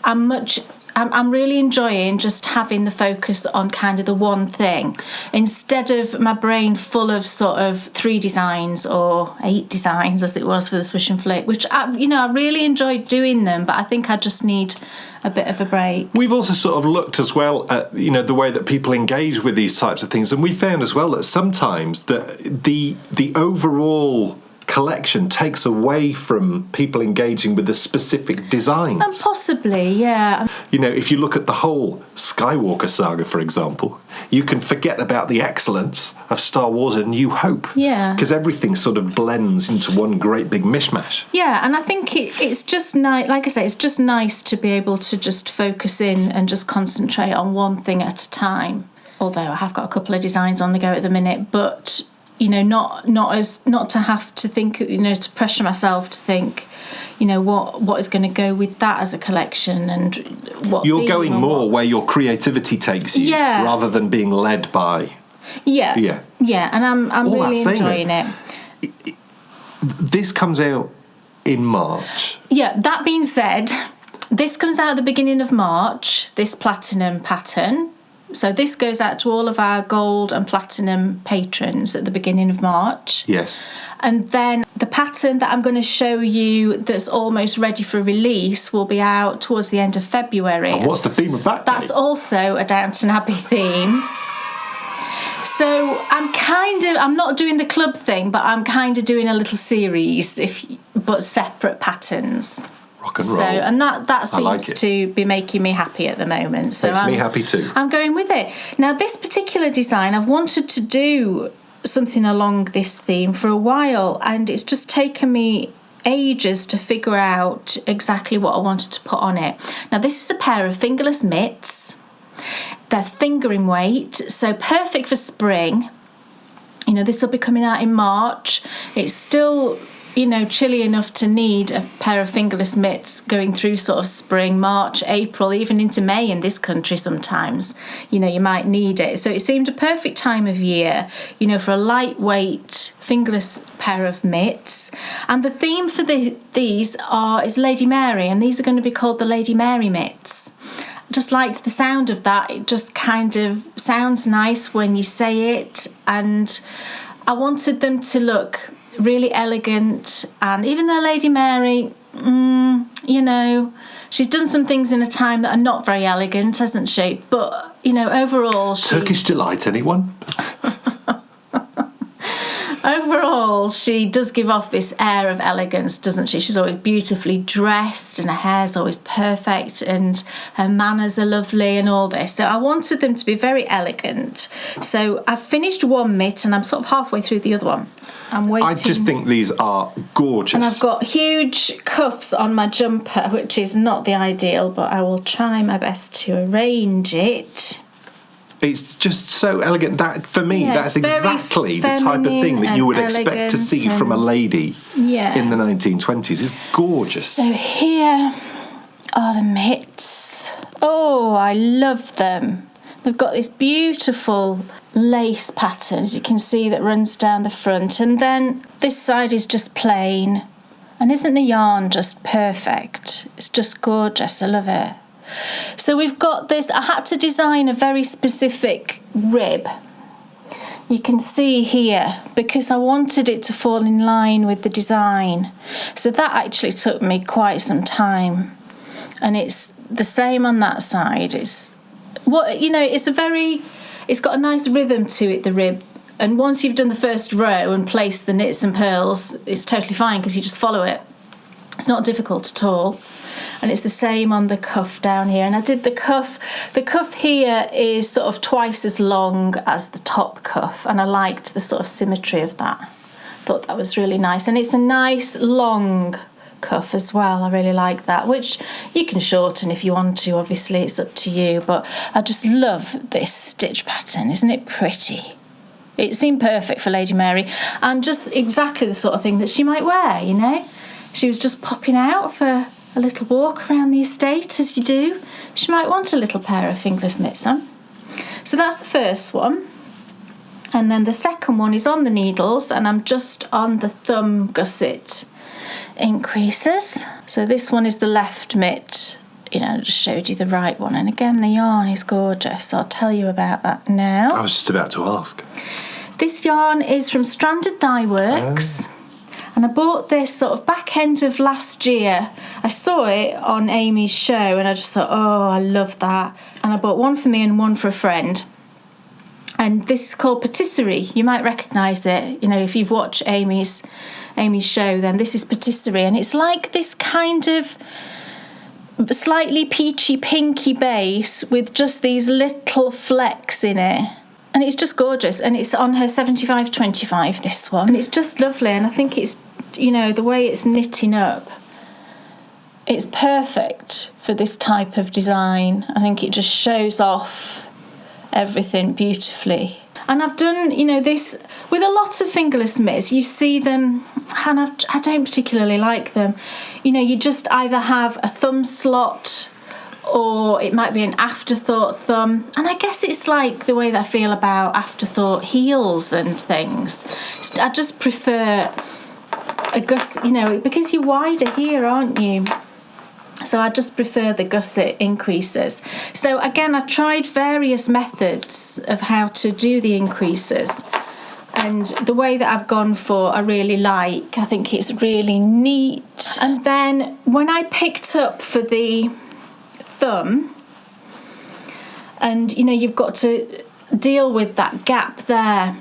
I'm really enjoying just having the focus on kind of the one thing, instead of my brain full of sort of 3 designs or 8 designs as it was for the Swish and Flick, which I really enjoyed doing them, but I think I just need a bit of a break. We've also sort of looked as well at, the way that people engage with these types of things, and we found as well that sometimes the overall collection takes away from people engaging with the specific designs. And possibly, yeah. If you look at the whole Skywalker saga, for example, you can forget about the excellence of Star Wars: A New Hope. Yeah. Because everything sort of blends into one great big mishmash. Yeah, and I think it's just nice, like I say, it's just nice to be able to just focus in and just concentrate on one thing at a time. Although I have got a couple of designs on the go at the minute, but not to have to think, to pressure myself to think, what is going to go with that as a collection, and what you're going more where your creativity takes you, rather than being led by. Yeah, and I'm really enjoying it. This comes out in March. Yeah. That being said, this comes out at the beginning of March. This platinum pattern. So this goes out to all of our gold and platinum patrons at the beginning of March. Yes. And then the pattern that I'm going to show you that's almost ready for release will be out towards the end of February. And what's the theme of that? That's also a Downton Abbey theme. So I'm not doing the club thing, but I'm kind of doing a little series, but separate patterns. Rock and roll. So, and that seems like to be making me happy at the moment. So makes me happy too. I'm going with it. Now, this particular design, I've wanted to do something along this theme for a while, and it's just taken me ages to figure out exactly what I wanted to put on it. Now, this is a pair of fingerless mitts. They're fingering weight, so perfect for spring. This will be coming out in March. It's still chilly enough to need a pair of fingerless mitts going through sort of spring, March, April, even into May in this country sometimes. You might need it. So it seemed a perfect time of year, for a lightweight fingerless pair of mitts. And the theme for these is Lady Mary, and these are going to be called the Lady Mary mitts. I just liked the sound of that. It just kind of sounds nice when you say it, and I wanted them to look really elegant. And even though Lady Mary, she's done some things in a time that are not very elegant, hasn't she? But, overall... Turkish Delight, anyone? Overall, she does give off this air of elegance, doesn't she? She's always beautifully dressed, and her hair's always perfect, and her manners are lovely and all this. So I wanted them to be very elegant. So I've finished one mitt, and I'm sort of halfway through the other one. I'm waiting. I just think these are gorgeous. And I've got huge cuffs on my jumper, which is not the ideal, but I will try my best to arrange it. It's just so elegant. That, for me, that's exactly the type of thing that you would expect to see from a lady in the 1920s. It's gorgeous. So here are the mitts. Oh, I love them. They've got this beautiful lace pattern, as you can see, that runs down the front. And then this side is just plain. And isn't the yarn just perfect? It's just gorgeous. I love it. So we've got this. I had to design a very specific rib. You can see here, because I wanted it to fall in line with the design. So that actually took me quite some time. And it's the same on that side. It's got a nice rhythm to it, the rib. And once you've done the first row and placed the knits and pearls, it's totally fine because you just follow it. It's not difficult at all. And it's the same on the cuff down here. And I did the cuff. The cuff here is sort of twice as long as the top cuff. And I liked the sort of symmetry of that. Thought that was really nice. And it's a nice long cuff as well. I really like that, which you can shorten if you want to. Obviously, it's up to you. But I just love this stitch pattern. Isn't it pretty? It seemed perfect for Lady Mary. And just exactly the sort of thing that she might wear, you know. She was just popping out for a little walk around the estate, as you do. She might want a little pair of fingerless mitts on. So that's the first one. And then the second one is on the needles, and I'm just on the thumb gusset increases. So this one is the left mitt. You know, I just showed you the right one. And again, the yarn is gorgeous. So I'll tell you about that now. I was just about to ask. This yarn is from Stranded Dye Works. And I bought this sort of back end of last year. I saw it on Amy's show and I just thought, oh, I love that. And I bought one for me and one for a friend. And this is called Patisserie. You might recognise it. You know, if you've watched Amy's show, then this is Patisserie. And it's like this kind of slightly peachy pinky base with just these little flecks in it. And it's just gorgeous. And it's on her 75-25, this one. And it's just lovely. And I think it's, you know, the way it's knitting up, it's perfect for this type of design. I think it just shows off everything beautifully. And I've done, you know, this with a lot of fingerless mitts. You see them, and I don't particularly like them. You know, you just either have a thumb slot or it might be an afterthought thumb. And I guess it's like the way that I feel about afterthought heels and things. I just prefer a gusset, you know, because you're wider here, aren't you? So I just prefer the gusset increases. So again, I tried various methods of how to do the increases. And the way that I've gone for, I really like. I think it's really neat. And then when I picked up for the thumb, and you know, you've got to deal with that gap there.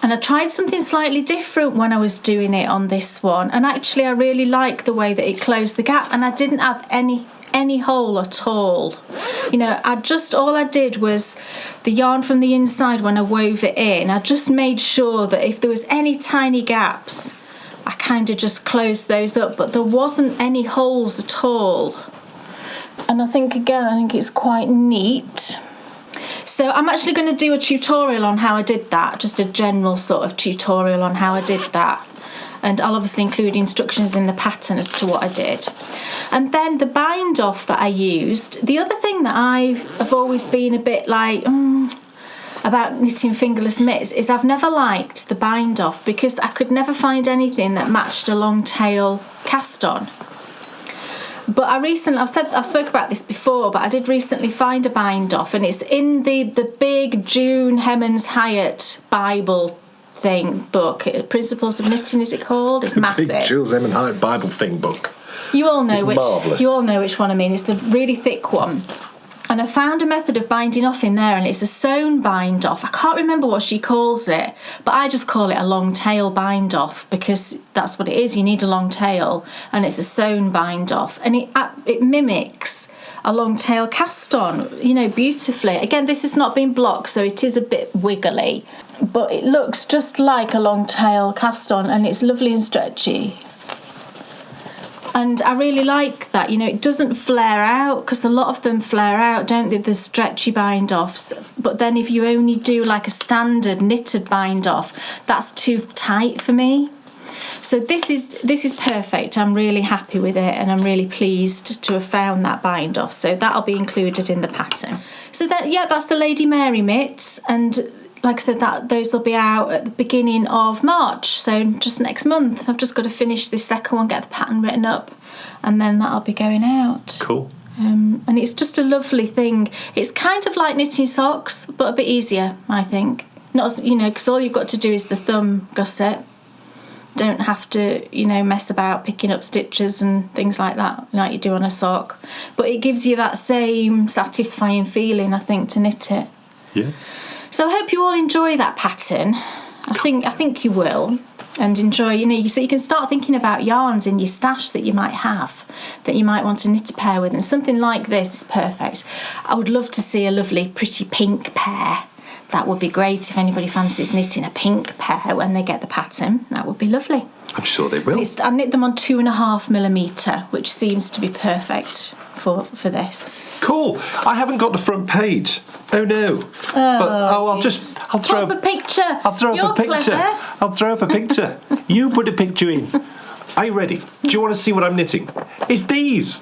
And I tried something slightly different when I was doing it on this one. And actually, I really like the way that it closed the gap. And I didn't have any hole at all. You know, all I did was the yarn from the inside when I wove it in. I just made sure that if there was any tiny gaps, I kind of just closed those up. But there wasn't any holes at all. And I think it's quite neat. So I'm actually going to do a tutorial on how I did that, just a general sort of tutorial on how I did that. And I'll obviously include instructions in the pattern as to what I did. And then the bind off that I used, the other thing that I have always been a bit like about knitting fingerless mitts is I've never liked the bind off because I could never find anything that matched a long tail cast on. But I've spoke about this before, but I did recently find a bind off, and it's in the big June Hemmons Hyatt Bible book. Principles of Knitting, is it called? It's massive. Big Jules Hemmons Hyatt Bible thing book. You all know marvellous. You all know which one I mean. It's the really thick one. And I found a method of binding off in there, and it's a sewn bind off. I can't remember what she calls it, but I just call it a long tail bind off because that's what it is. You need a long tail, and it's a sewn bind off, and it mimics a long tail cast on, you know, beautifully. Again, this has not been blocked, so it is a bit wiggly, but it looks just like a long tail cast on, and it's lovely and stretchy. And I really like that, you know, it doesn't flare out, because a lot of them flare out, don't they, the stretchy bind offs. But then if you only do like a standard knitted bind off, that's too tight for me. So this is perfect. I'm really happy with it, and I'm really pleased to have found that bind off. So that'll be included in the pattern. So that's the Lady Mary mitts, and like I said, those will be out at the beginning of March, so just next month. I've just got to finish this second one, get the pattern written up, and then that'll be going out. Cool. And it's just a lovely thing. It's kind of like knitting socks, but a bit easier, I think. Not, because all you've got to do is the thumb gusset. Don't have to, mess about picking up stitches and things like that, like you do on a sock. But it gives you that same satisfying feeling, I think, to knit it. Yeah. So I hope you all enjoy that pattern. I think you will. And enjoy, so you can start thinking about yarns in your stash that you might have, that you might want to knit a pair with. And something like this is perfect. I would love to see a lovely, pretty pink pair. That would be great if anybody fancies knitting a pink pair when they get the pattern. That would be lovely. I'm sure they will. I knit them on 2.5mm, which seems to be perfect for this. Cool. I haven't got the front page. Oh no. I'll throw up a picture. I'll throw up a picture. Clever. I'll throw up a picture. You put a picture in. Are you ready? Do you want to see what I'm knitting? It's these.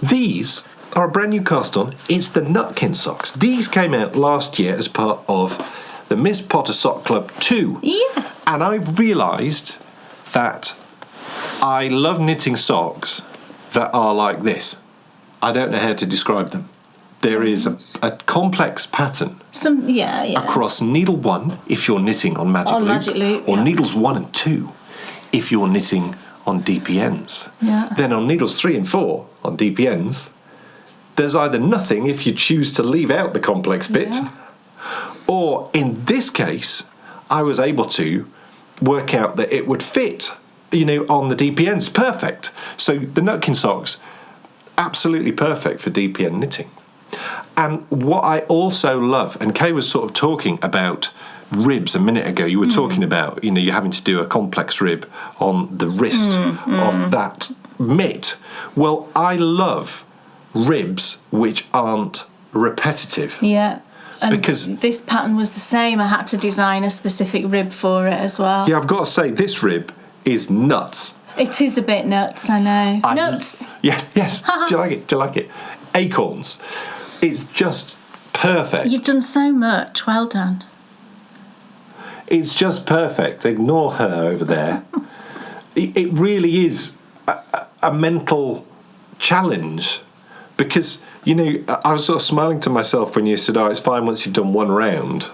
These are a brand new cast on. It's the Nutkin socks. These came out last year as part of the Miss Potter Sock Club 2. Yes. And I realised that I love knitting socks that are like this. I don't know how to describe them. There is a complex pattern across needle 1 if you're knitting on Magic Loop, or needles 1 and 2 if you're knitting on DPNs. Yeah. Then on needles 3 and 4 on DPNs, there's either nothing if you choose to leave out the complex bit, or in this case, I was able to work out that it would fit, on the DPNs. Perfect. So the Nutkin socks, absolutely perfect for DPN knitting. And what I also love, and Kay was sort of talking about ribs a minute ago. You were talking about, you're having to do a complex rib on the wrist of that mitt. Well, I love ribs which aren't repetitive. Yeah. And because this pattern was the same. I had to design a specific rib for it as well. Yeah, I've got to say, this rib is nuts. It is a bit nuts, I know. Nuts. Yes. Do you like it? Acorns. It's just perfect. You've done so much. Well done. It's just perfect. Ignore her over there. It really is a mental challenge because, I was sort of smiling to myself when you said, it's fine once you've done one round.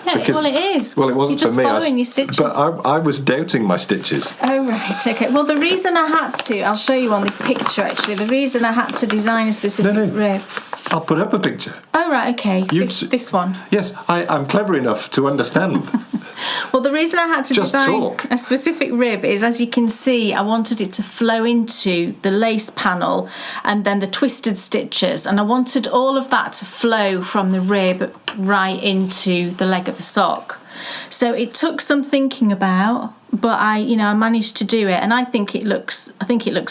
Yeah, well, it is. Well, it wasn't You're just for me. Following your stitches. But I was doubting my stitches. Oh, right, okay. Well, the reason I had to, I'll show you on this picture, actually, the reason I had to design a specific rib. I'll put up a picture. Oh, right, okay. This one. Yes, I'm clever enough to understand. Well, the reason I had to design a specific rib is, as you can see, I wanted it to flow into the lace panel and then the twisted stitches, and I wanted all of that to flow from the rib right into the leg of the sock. So it took some thinking about, but I managed to do it, and I think it looks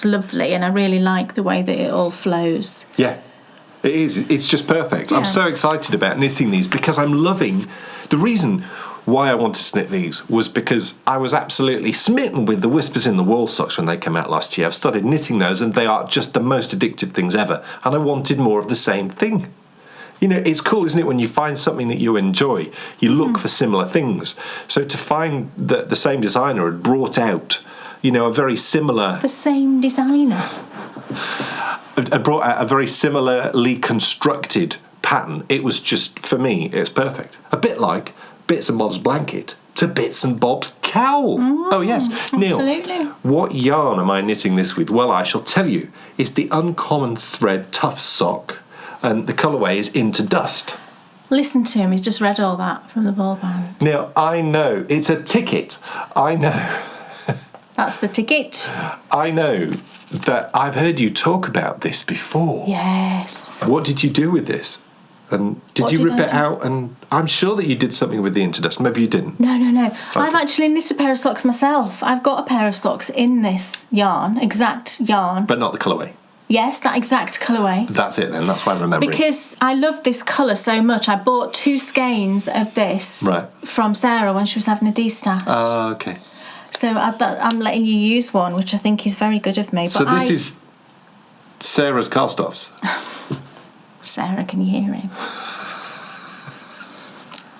lovely, and I really like the way that it all flows. Yeah. It is. It's just perfect. Yeah. I'm so excited about knitting these because I'm loving. The reason why I wanted to knit these was because I was absolutely smitten with the Whispers in the Wall socks when they came out last year. I've started knitting those and they are just the most addictive things ever. And I wanted more of the same thing. It's cool, isn't it, when you find something that you enjoy, you look for similar things. So to find that the same designer had brought out, a very similar... The same designer? Had brought out a very similarly constructed pattern. It was just, for me, it's perfect. A bit like Bits and Bob's blanket to Bits and Bob's cowl. Oh, yes. Absolutely. Neil, what yarn am I knitting this with? Well, I shall tell you. It's the Uncommon Thread Tough Sock, and the colourway is Into Dust. Listen to him. He's just read all that from the ball band. Now, I know. It's a ticket. I know. That's the ticket. I know that I've heard you talk about this before. Yes. What did you do with this? And did you rip it out? And I'm sure that you did something with the Interdust. Maybe you didn't. No. Okay. I've actually knit a pair of socks myself. I've got a pair of socks in this exact yarn. But not the colourway. Yes, that exact colourway. That's it then. That's why I'm remembering. Because I love this colour so much. I bought 2 skeins of this from Sarah when she was having a D-stash. Oh, okay. So I'm letting you use one, which I think is very good of me. But so this is Sarah's cast-offs? Sarah, can you hear him?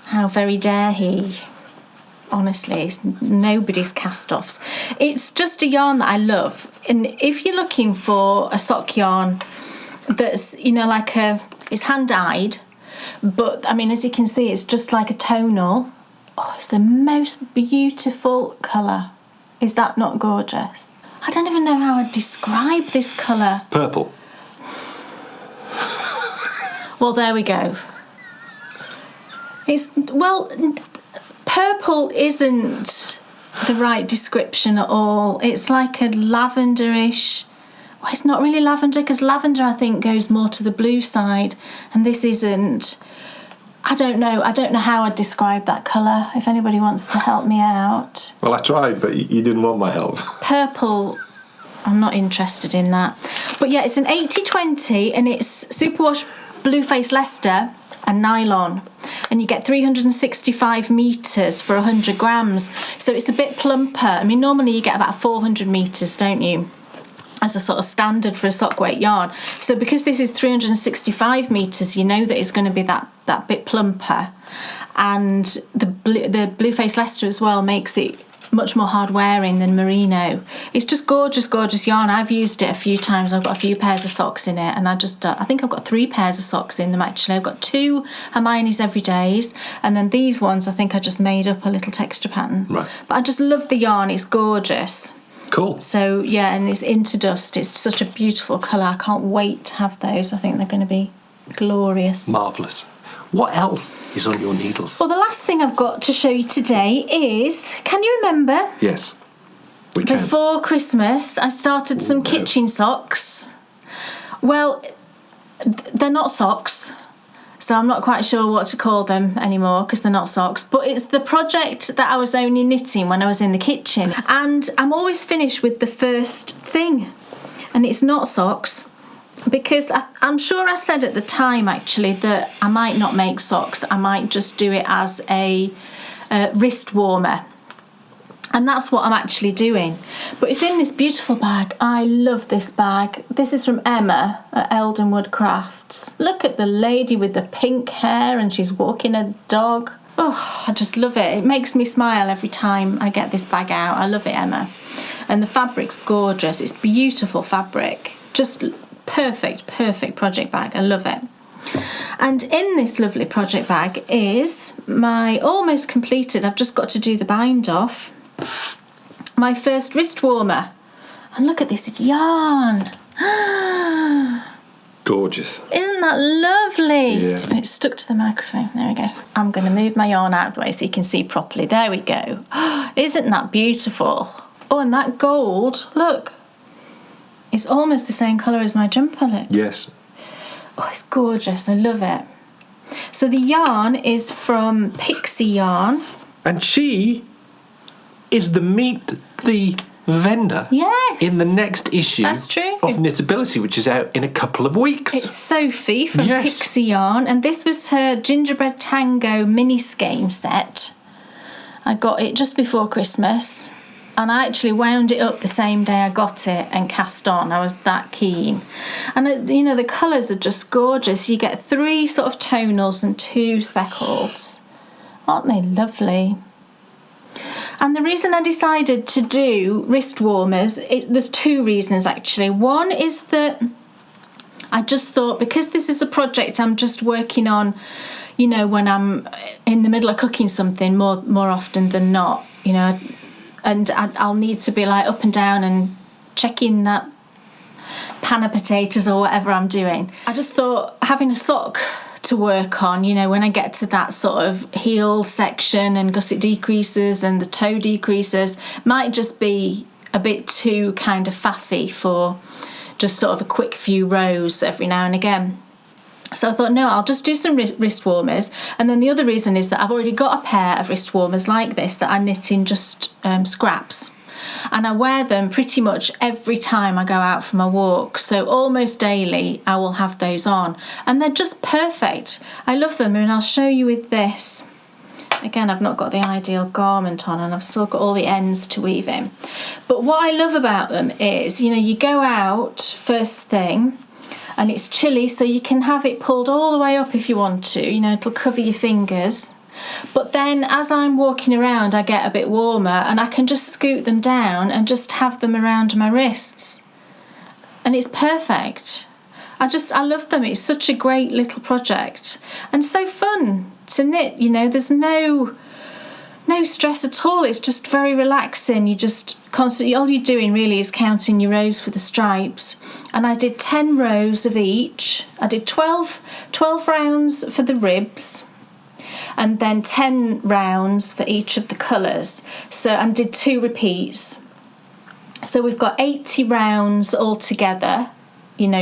How very dare he? Honestly, it's nobody's cast-offs. It's just a yarn that I love. And if you're looking for a sock yarn that's, you know, like it's hand-dyed, but I mean, as you can see, it's just like a tonal. Oh, it's the most beautiful colour. Is that not gorgeous? I don't even know how I'd describe this colour. Purple. Well, there we go. Purple isn't the right description at all. It's like a lavenderish. Well, it's not really lavender, because lavender, I think, goes more to the blue side, and this isn't. I don't know how I'd describe that colour, if anybody wants to help me out. Well, I tried, but you didn't want my help. Purple, I'm not interested in that. But yeah, it's an 80/20, and it's superwash Blue Face Leicester and nylon. And you get 365 metres for 100 grams. So it's a bit plumper. I mean, normally you get about 400 metres, don't you, as a sort of standard for a sock weight yarn. So because this is 365 metres, you know that it's going to be that bit plumper. And the Blue Face Leicester as well makes it much more hard wearing than merino. It's just gorgeous, gorgeous yarn. I've used it a few times. I've got a few pairs of socks in it, and I think I've got 3 pairs of socks in them actually. I've got 2 Hermione's Everydays, and then these ones I think I just made up a little texture pattern. Right. But I just love the yarn. It's gorgeous. Cool. So yeah, and it's Interdust. It's such a beautiful colour. I can't wait to have those. I think they're going to be glorious. Marvellous. What else is on your needles? Well, the last thing I've got to show you today is, can you remember? Yes, we can. Before Christmas, I started some kitchen socks. Well, they're not socks, so I'm not quite sure what to call them anymore because they're not socks. But it's the project that I was only knitting when I was in the kitchen. And I'm always finished with the first thing. And it's not socks. Because I'm sure I said at the time, actually, that I might not make socks. I might just do it as a wrist warmer. And that's what I'm actually doing. But it's in this beautiful bag. I love this bag. This is from Emma at Eldenwood Crafts. Look at the lady with the pink hair, and she's walking a dog. Oh, I just love it. It makes me smile every time I get this bag out. I love it, Emma. And the fabric's gorgeous. It's beautiful fabric. Just perfect project bag. I love it. And in this lovely project bag is my almost completed, I've just got to do the bind off, my first wrist warmer. And look at this yarn. Gorgeous. Isn't that lovely? Yeah. It's stuck to the microphone. There we go. I'm going to move my yarn out of the way so you can see properly. There we go. Isn't that beautiful? Oh, and that gold, look. It's almost the same colour as my jumper, look. Yes. Oh, it's gorgeous. I love it. So the yarn is from Pixie Yarn. And she is the vendor. Yes. In the next issue. That's true. Of Knitability, which is out in a couple of weeks. It's Sophie from Yes. Pixie Yarn, and this was her Gingerbread Tango mini skein set. I got it just before Christmas. And I actually wound it up the same day I got it and cast on. I was that keen. And, you know, the colours are just gorgeous. You get 3 sort of tonals and 2 speckles. Aren't they lovely? And the reason I decided to do wrist warmers, there's 2 reasons actually. One is that I just thought, because this is a project I'm just working on, you know, when I'm in the middle of cooking something more often than not, you know, and I'll need to be like up and down and checking that pan of potatoes or whatever I'm doing. I just thought having a sock to work on, you know, when I get to that sort of heel section and gusset decreases and the toe decreases, might just be a bit too kind of faffy for just sort of a quick few rows every now and again. So I thought, no, I'll just do some wrist warmers. And then the other reason is that I've already got a pair of wrist warmers like this that I knit in just scraps. And I wear them pretty much every time I go out for my walk. So almost daily I will have those on. And they're just perfect. I love them, and I'll show you with this. Again, I've not got the ideal garment on, and I've still got all the ends to weave in. But what I love about them is, you know, you go out first thing, and it's chilly, so you can have it pulled all the way up if you want to. You know, it'll cover your fingers. But then as I'm walking around, I get a bit warmer, and I can just scoot them down and just have them around my wrists. And it's perfect. I love them. It's such a great little project and so fun to knit. There's no stress at all. It's just very relaxing. You just constantly, all you're doing really is counting your rows for the stripes. And I did 10 rows of each. I did 12 rounds for the ribs, and then 10 rounds for each of the colours. So, and did 2 repeats. So we've got 80 rounds altogether,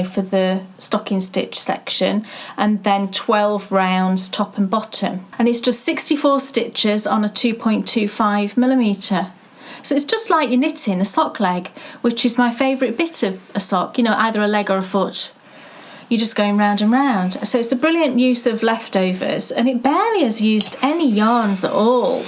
for the stocking stitch section, and then 12 rounds top and bottom. And it's just 64 stitches on a 2.25mm. So it's just like you're knitting a sock leg, which is my favourite bit of a sock, either a leg or a foot. You're just going round and round. So it's a brilliant use of leftovers, and it barely has used any yarns at all.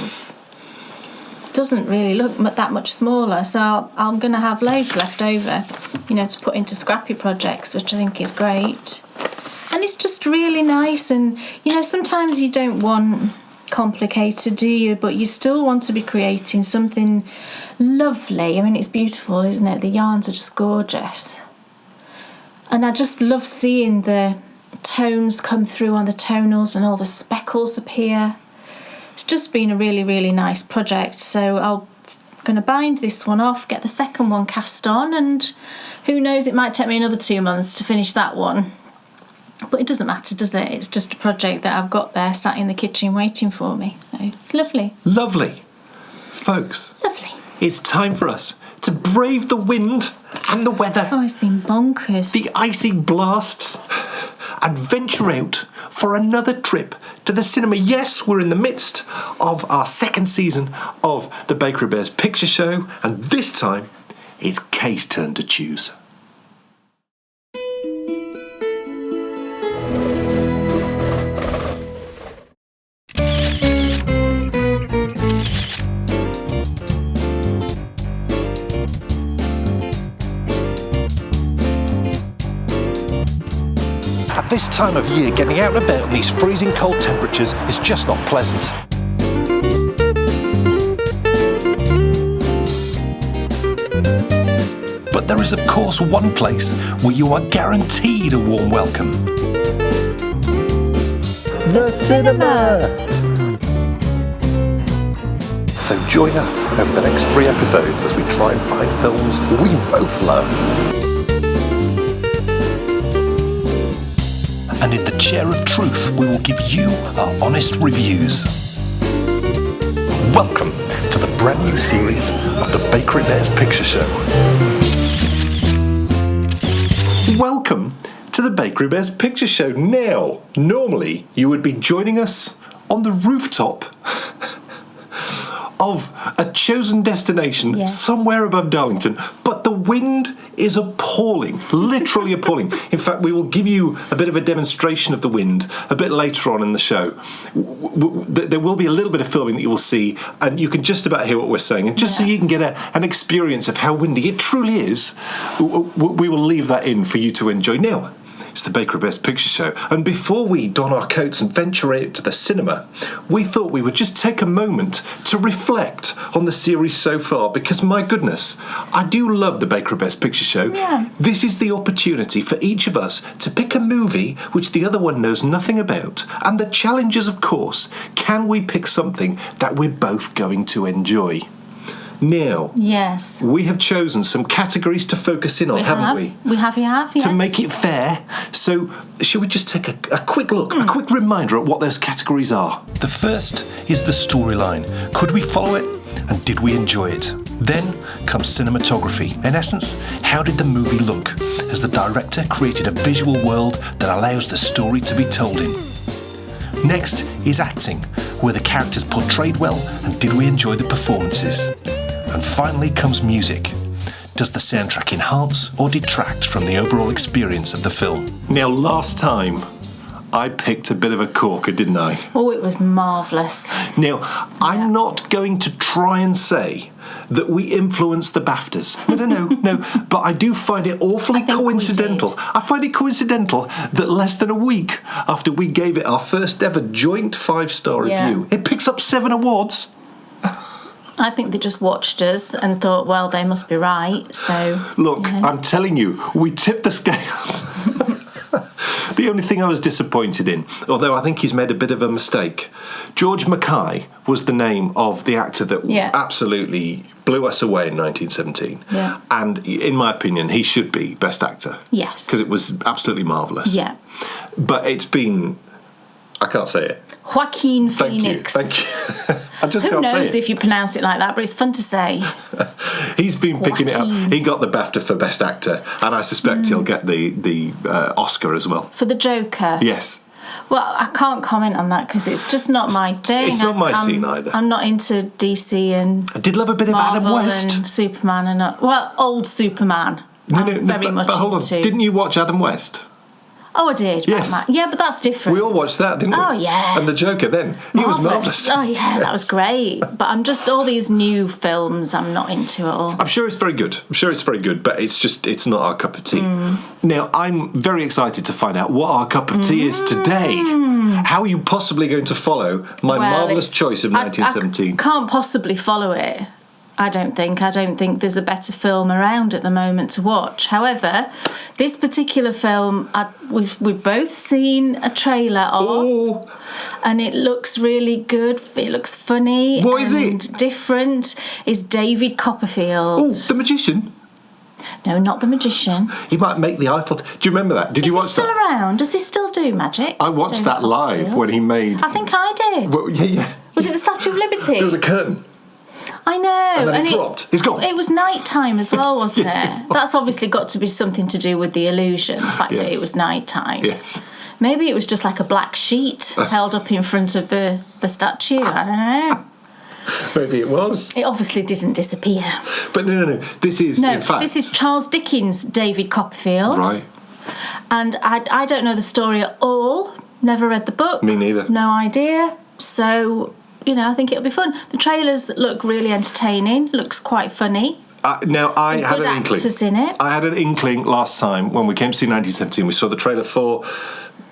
Doesn't really look that much smaller, so I'm going to have loads left over, to put into scrappy projects, which I think is great. And it's just really nice, and sometimes you don't want complicated, do you? But you still want to be creating something lovely. I mean, it's beautiful, isn't it? The yarns are just gorgeous, and I just love seeing the tones come through on the tonals and all the speckles appear. It's just been a really, really nice project. So I'm going to bind this one off, get the second one cast on, and who knows, it might take me another 2 months to finish that one. But it doesn't matter, does it? It's just a project that I've got there sat in the kitchen waiting for me. So it's lovely. Lovely. Folks. Lovely. It's time for us to brave the wind and the weather. Oh, it's been bonkers. The icy blasts. And venture out for another trip to the cinema. Yes, we're in the midst of our second season of the Bakery Bears Picture Show, and this time it's Kay's turn to choose. This time of year, getting out and about in these freezing cold temperatures is just not pleasant. But there is of course one place where you are guaranteed a warm welcome. The cinema! So join us over the next 3 episodes as we try and find films we both love. And in the chair of truth, we will give you our honest reviews. Welcome to the brand new series of the Bakery Bears Picture Show. Welcome to the Bakery Bears Picture Show. Now, normally you would be joining us on the rooftop of a chosen destination somewhere above Darlington, but the wind is appalling, literally appalling. In fact, we will give you a bit of a demonstration of the wind a bit later on in the show. There will be a little bit of filming that you will see, and you can just about hear what we're saying. And just so you can get an experience of how windy it truly is, we will leave that in for you to enjoy. Now, it's the Bakery Bears Picture Show, and before we don our coats and venture out to the cinema, we thought we would just take a moment to reflect on the series so far, because my goodness, I do love the Bakery Bears Picture Show. Yeah. This is the opportunity for each of us to pick a movie which the other one knows nothing about, and the challenge is, of course, can we pick something that we're both going to enjoy? Now, yes, we have chosen some categories to focus in on, haven't we? We have, yes. To make it fair. So, shall we just take a quick look, a quick reminder at what those categories are? The first is the storyline. Could we follow it? And did we enjoy it? Then comes cinematography. In essence, how did the movie look? As the director created a visual world that allows the story to be told in. Next is acting. Were the characters portrayed well, and did we enjoy the performances? And finally comes music. Does the soundtrack enhance or detract from the overall experience of the film? Now, last time, I picked a bit of a corker, didn't I? Oh, it was marvellous. Now, I'm not going to try and say that we influenced the BAFTAs. No. But I do find it awfully coincidental. I find it coincidental that less than a week after we gave it our first ever joint 5-star review, it picks up 7 awards. I think they just watched us and thought, well, they must be right, so... Look, I'm telling you, we tipped the scales. The only thing I was disappointed in, although I think he's made a bit of a mistake, George Mackay was the name of the actor that absolutely blew us away in 1917. Yeah. And in my opinion, he should be Best Actor. Yes. Because it was absolutely marvellous. Yeah. But it's been... I can't say it. Joaquin Phoenix. Thank you. I just Who can't say it. Who knows if you pronounce it like that, but it's fun to say. He's been picking it up. He got the BAFTA for Best Actor, and I suspect he'll get the Oscar as well. For the Joker? Yes. Well, I can't comment on that because it's just not my thing. It's not my scene either. I'm not into DC and I did love a bit Marvel of Adam West. And Superman and old Superman. But hold on. Didn't you watch Adam West? Oh, I did. Yes. Batman. Yeah, but that's different. We all watched that, didn't we? Oh, yeah. And the Joker then. He was marvellous. Oh, yeah, that was great. But I'm just, all these new films I'm not into at all. I'm sure it's very good. But it's not our cup of tea. Now, I'm very excited to find out what our cup of tea is today. How are you possibly going to follow my marvellous choice of 1917? I can't possibly follow it. I don't think there's a better film around at the moment to watch. However, this particular film, we've both seen a trailer of, and it looks really good. It looks funny. What is it? Different. It's David Copperfield. Oh, the magician. No, not the magician. He might make the Eiffel. Do you remember that? Did you watch that? Is he still around? Does he still do magic? I watched that live when he made. I think I did. Well, yeah. Was it the Statue of Liberty? There was a curtain. I know. And then it dropped. He's gone. It was night time as well, wasn't Yeah, it? That's obviously got to be something to do with the illusion, the fact that it was night time. Yes. Maybe it was just like a black sheet held up in front of the statue. I don't know. Maybe it was. It obviously didn't disappear. But no. This is, in fact... this is Charles Dickens' David Copperfield. Right. And I don't know the story at all. Never read the book. Me neither. No idea. So... I think it'll be fun. The trailers look really entertaining. Looks quite funny. Now, I had an inkling. Actors in it. I had an inkling last time when we came to see 1917. We saw the trailer for...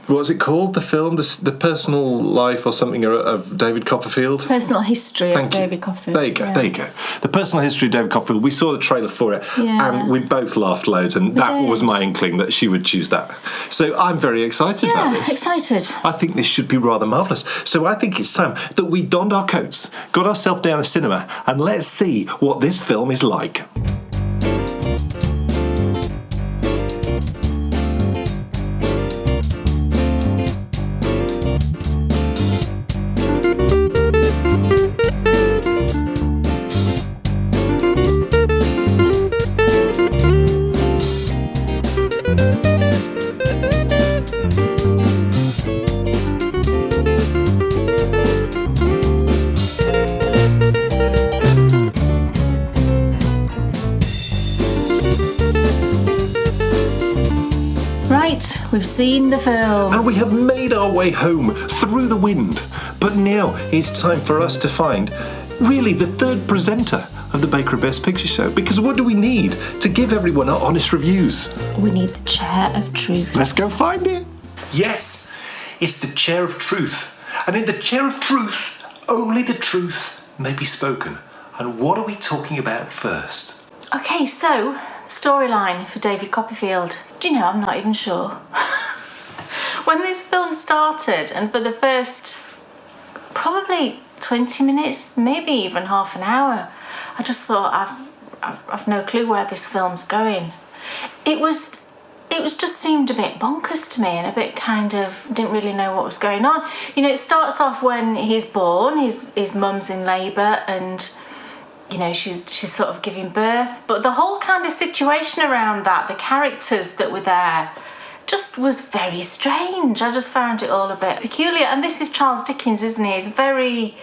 What was it called? The film? The personal life or something of David Copperfield? Personal history of David Copperfield. There you go. The personal history of David Copperfield. We saw the trailer for it and we both laughed loads, and that was my inkling that she would choose that. So I'm very excited about this. Excited. I think this should be rather marvellous. So I think it's time that we donned our coats, got ourselves down the cinema, and let's see what this film is like. We've seen the film. And we have made our way home through the wind. But now it's time for us to find, really, the third presenter of the Baker Best Picture Show. Because what do we need to give everyone our honest reviews? We need the Chair of Truth. Let's go find it. Yes, it's the Chair of Truth. And in the Chair of Truth, only the truth may be spoken. And what are we talking about first? Okay, so... storyline for David Copperfield. Do you know, I'm not even sure. When this film started, and for the first probably 20 minutes, maybe even half an hour, I just thought I've no clue where this film's going. It just seemed a bit bonkers to me, and a bit kind of didn't really know what was going on. It starts off when he's born, his mum's in labour, and she's sort of giving birth. But the whole kind of situation around that, the characters that were there, just was very strange. I just found it all a bit peculiar. And this is Charles Dickens, isn't he? He's very...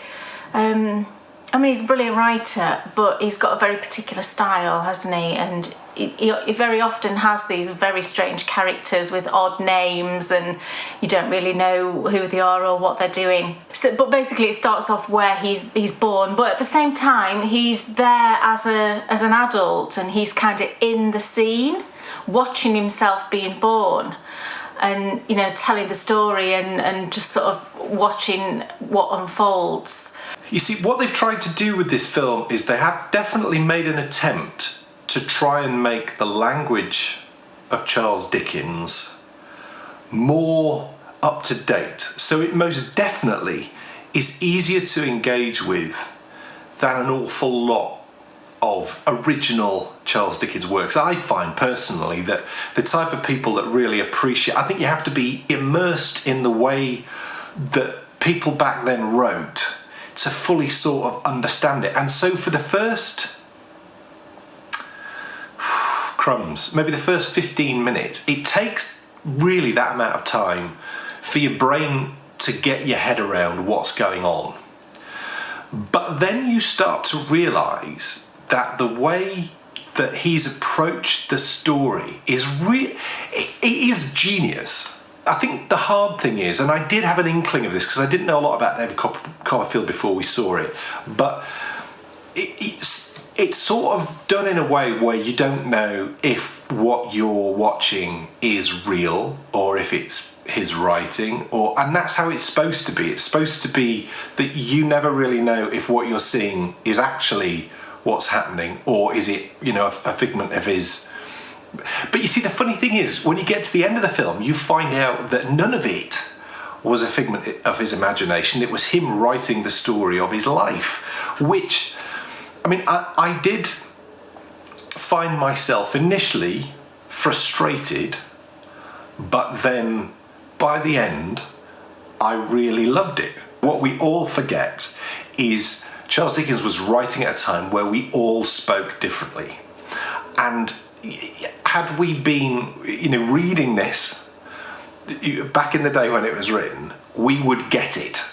he's a brilliant writer, but he's got a very particular style, hasn't he? And he very often has these very strange characters with odd names, and you don't really know who they are or what they're doing. But basically it starts off where he's born, but at the same time he's there as an adult, and he's kind of in the scene, watching himself being born, and telling the story and just sort of watching what unfolds. You see, what they've tried to do with this film is they have definitely made an attempt to try and make the language of Charles Dickens more up to date. So it most definitely is easier to engage with than an awful lot of original Charles Dickens works. I find personally that the type of people that really appreciate, I think you have to be immersed in the way that people back then wrote to fully sort of understand it. And so for the first maybe the first 15 minutes, it takes really that amount of time for your brain to get your head around what's going on. But then you start to realise that the way that he's approached the story is it is genius. I think the hard thing is, and I did have an inkling of this because I didn't know a lot about David Copperfield before we saw it, but it's sort of done in a way where you don't know if what you're watching is real or if it's his writing, and that's how it's supposed to be. It's supposed to be that you never really know if what you're seeing is actually what's happening or is it, a figment of his. But you see, the funny thing is, when you get to the end of the film, you find out that none of it was a figment of his imagination. It was him writing the story of his life, which, I did find myself initially frustrated, but then by the end, I really loved it. What we all forget is Charles Dickens was writing at a time where we all spoke differently. And had we been, reading this back in the day when it was written, we would get it.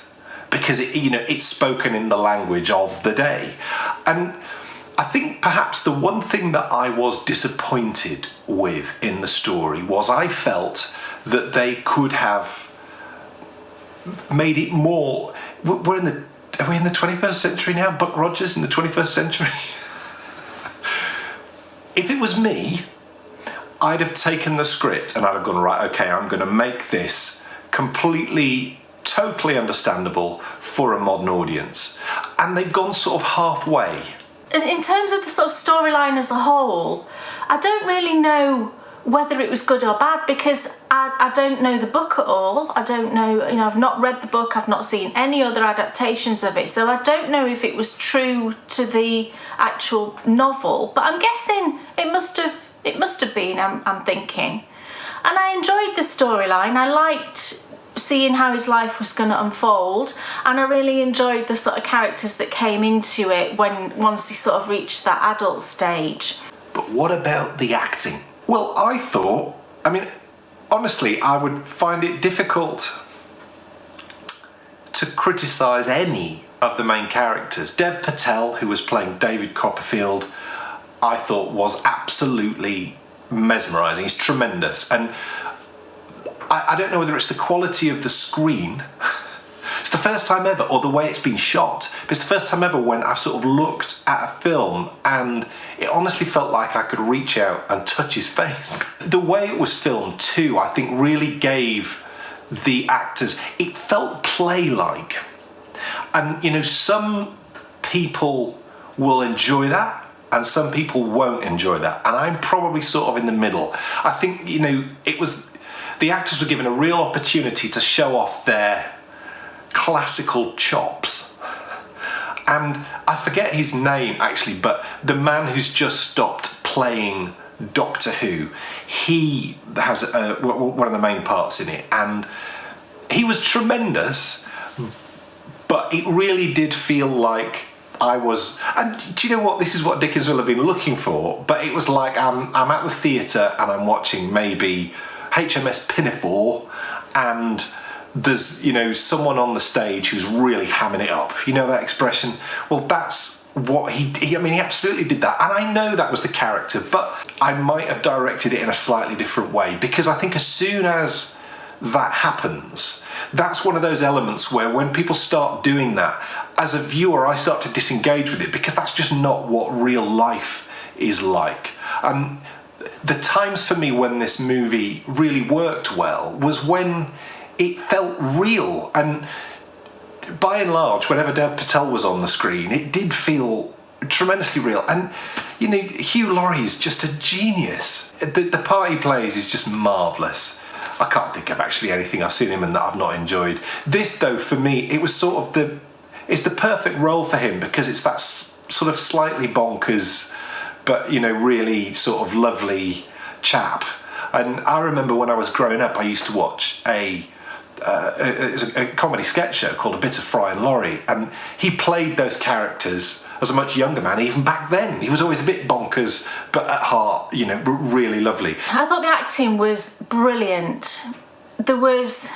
Because it's spoken in the language of the day. And I think perhaps the one thing that I was disappointed with in the story was I felt that they could have made it more. Are we in the 21st century now? Buck Rogers in the 21st century? If it was me, I'd have taken the script and I'd have gone, right, okay, I'm going to make this totally understandable for a modern audience. And they've gone sort of halfway. In terms of the sort of storyline as a whole, I don't really know whether it was good or bad because I don't know the book at all. I don't know, I've not read the book, I've not seen any other adaptations of it, so I don't know if it was true to the actual novel, but I'm guessing it must have been, I'm thinking. And I enjoyed the storyline. I liked seeing how his life was going to unfold, and I really enjoyed the sort of characters that came into it once he sort of reached that adult stage. But what about the acting? Well, I thought, honestly, I would find it difficult to criticise any of the main characters. Dev Patel, who was playing David Copperfield, I thought was absolutely mesmerising. He's tremendous. And I don't know whether it's the quality of the screen. It's the first time ever, or the way it's been shot. But it's the first time ever when I've sort of looked at a film and it honestly felt like I could reach out and touch his face. The way it was filmed too, I think really gave the actors, it felt play-like. And, some people will enjoy that and some people won't enjoy that. And I'm probably sort of in the middle. I think, the actors were given a real opportunity to show off their classical chops. And I forget his name actually, but the man who's just stopped playing Doctor Who, he has one of the main parts in it, and he was tremendous, but it really did feel like I was, and do you know what, this is what Dickens will have been looking for, but it was like I'm at the theatre and I'm watching maybe HMS Pinafore, and there's, someone on the stage who's really hamming it up. You know that expression? Well, that's what he absolutely did that. And I know that was the character, but I might have directed it in a slightly different way, because I think as soon as that happens, that's one of those elements where when people start doing that, as a viewer, I start to disengage with it, because that's just not what real life is like. And the times for me when this movie really worked well was when it felt real, and by and large, whenever Dev Patel was on the screen, it did feel tremendously real. And Hugh Laurie is just a genius. The part he plays is just marvellous. I can't think of actually anything I've seen him in that I've not enjoyed. This, though, for me, it was sort of it's the perfect role for him, because it's that sort of slightly bonkers, but, you know, really sort of lovely chap. And I remember when I was growing up, I used to watch a comedy sketch show called A Bit of Fry and Laurie, and he played those characters as a much younger man. Even back then, he was always a bit bonkers, but at heart, you know, really lovely. I thought the acting was brilliant. There was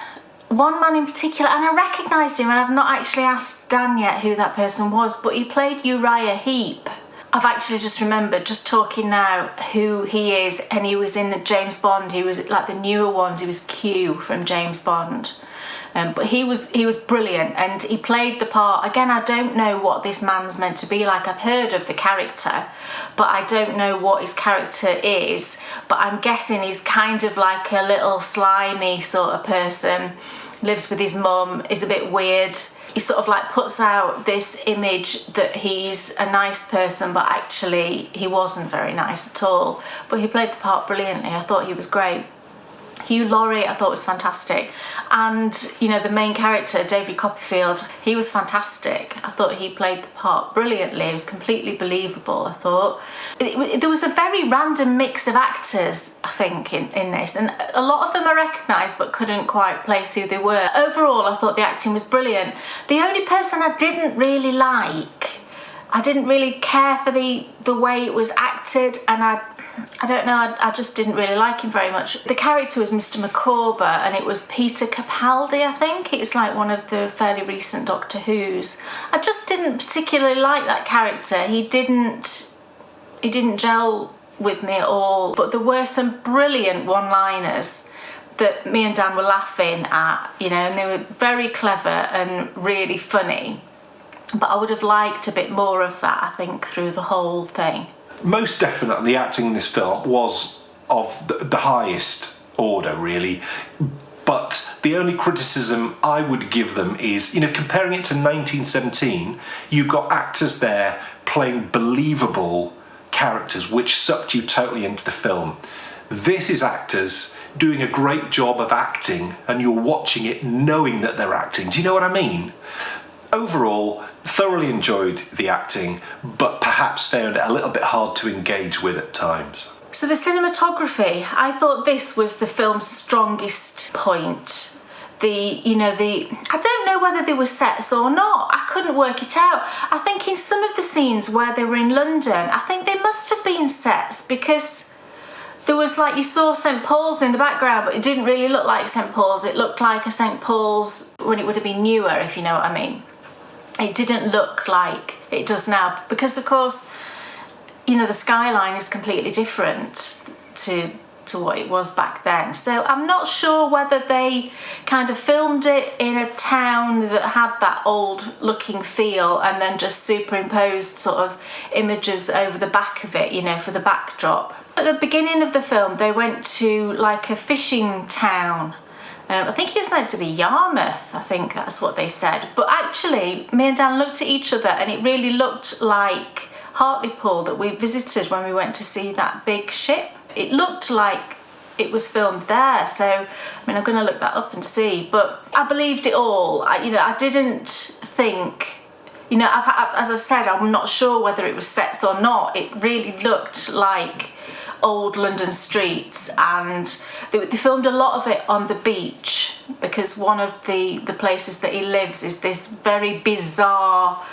one man in particular, and I recognised him, and I've not actually asked Dan yet who that person was, but he played Uriah Heep. I've actually just remembered, just talking now, who he is, and he was in James Bond. He was like the newer ones. He was Q from James Bond, but he was brilliant, and he played the part. Again, I don't know what this man's meant to be like. I've heard of the character, but I don't know what his character is. But I'm guessing he's kind of like a little slimy sort of person. Lives with his mum. Is a bit weird. He sort of like puts out this image that he's a nice person, but actually he wasn't very nice at all. But he played the part brilliantly. I thought he was great. Hugh Laurie, I thought was fantastic. And, you know, the main character, David Copperfield, he was fantastic. I thought he played the part brilliantly. It was completely believable, I thought. There was a very random mix of actors, I think, in this. And a lot of them I recognised but couldn't quite place who they were. Overall, I thought the acting was brilliant. The only person I didn't really like, I didn't really care for the way it was acted, and I don't know, I just didn't really like him very much. The character was Mr. Micawber, and it was Peter Capaldi, I think. It's like one of the fairly recent Doctor Who's. I just didn't particularly like that character. He didn't gel with me at all. But there were some brilliant one-liners that me and Dan were laughing at, you know, and they were very clever and really funny. But I would have liked a bit more of that, I think, through the whole thing. Most definitely, the acting in this film was of the highest order, really. But the only criticism I would give them is, you know, comparing it to 1917, you've got actors there playing believable characters which sucked you totally into the film. This is actors doing a great job of acting, and you're watching it knowing that they're acting. Do you know what I mean? Overall, thoroughly enjoyed the acting, but perhaps found it a little bit hard to engage with at times. So the cinematography, I thought this was the film's strongest point. I don't know whether they were sets or not. I couldn't work it out. I think in some of the scenes where they were in London, I think they must have been sets, because there was like, you saw St. Paul's in the background, but it didn't really look like St. Paul's. It looked like a St. Paul's when it would have been newer, if you know what I mean. It didn't look like it does now, because of course, you know, the skyline is completely different to what it was back then. So I'm not sure whether they kind of filmed it in a town that had that old looking feel and then just superimposed sort of images over the back of it, you know, for the backdrop. At the beginning of the film, they went to like a fishing town. I think it was meant to be Yarmouth, I think that's what they said. But actually, me and Dan looked at each other and it really looked like Hartlepool that we visited when we went to see that big ship. It looked like it was filmed there. So, I mean, I'm going to look that up and see. But I believed it all. I didn't think, you know, as I've said, I'm not sure whether it was sets or not. It really looked like old London streets, and they filmed a lot of it on the beach, because one of the places that he lives is this very bizarre,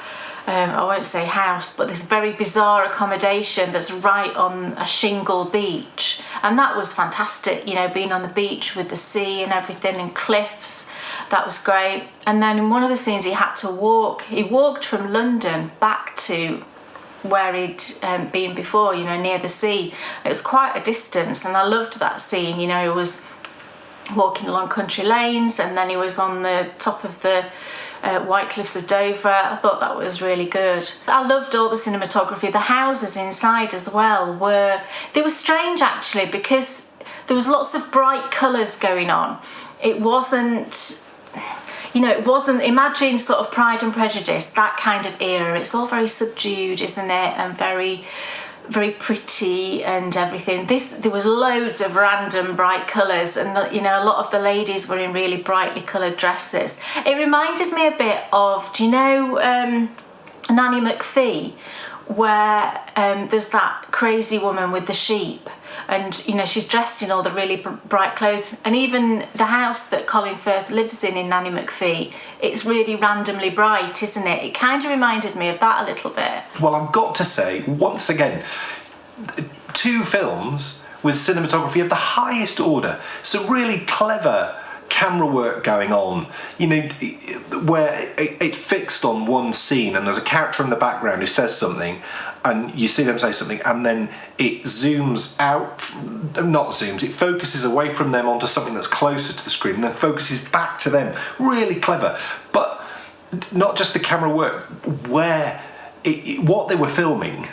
I won't say house, but this very bizarre accommodation that's right on a shingle beach, and that was fantastic, you know, being on the beach with the sea and everything and cliffs. That was great. And then in one of the scenes he walked from London back to where he'd been before, you know, near the sea. It was quite a distance, and I loved that scene. You know, he was walking along country lanes, and then he was on the top of the White Cliffs of Dover. I thought that was really good. I loved all the cinematography. The houses inside as well were strange, actually, because there was lots of bright colours going on. It wasn't, imagine sort of Pride and Prejudice, that kind of era. It's all very subdued, isn't it? And very very pretty and everything. There was loads of random bright colours, and a lot of the ladies were in really brightly coloured dresses. It reminded me a bit of, do you know Nanny McPhee, where there's that crazy woman with the sheep, and she's dressed in all the really bright clothes, and even the house that Colin Firth lives in Nanny McPhee, it's really randomly bright, isn't it? It kind of reminded me of that a little bit. Well, I've got to say, once again, 2 films with cinematography of the highest order, some really clever camera work going on, where it's fixed on one scene and there's a character in the background who says something, and you see them say something, and then it zooms out, it focuses away from them onto something that's closer to the screen, and then focuses back to them. Really clever. But not just the camera work, where what they were filming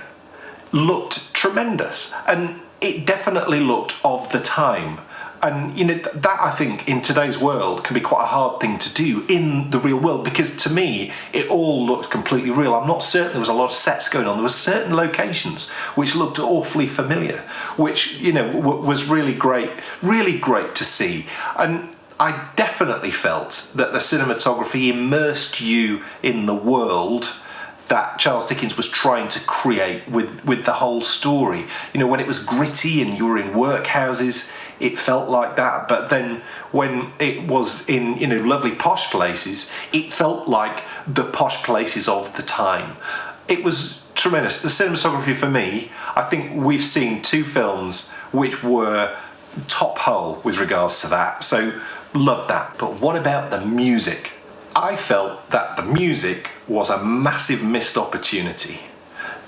looked tremendous, and it definitely looked of the time. And that, I think, in today's world can be quite a hard thing to do in the real world, because to me it all looked completely real. I'm not certain there was a lot of sets going on. There were certain locations which looked awfully familiar, which was really great to see. And I definitely felt that the cinematography immersed you in the world that Charles Dickens was trying to create with the whole story. When it was gritty and you were in workhouses, it felt like that. But then when it was in lovely posh places, it felt like the posh places of the time. It was tremendous. The cinematography for me, I think we've seen 2 films which were top hole with regards to that. So loved that. But what about the music? I felt that the music was a massive missed opportunity,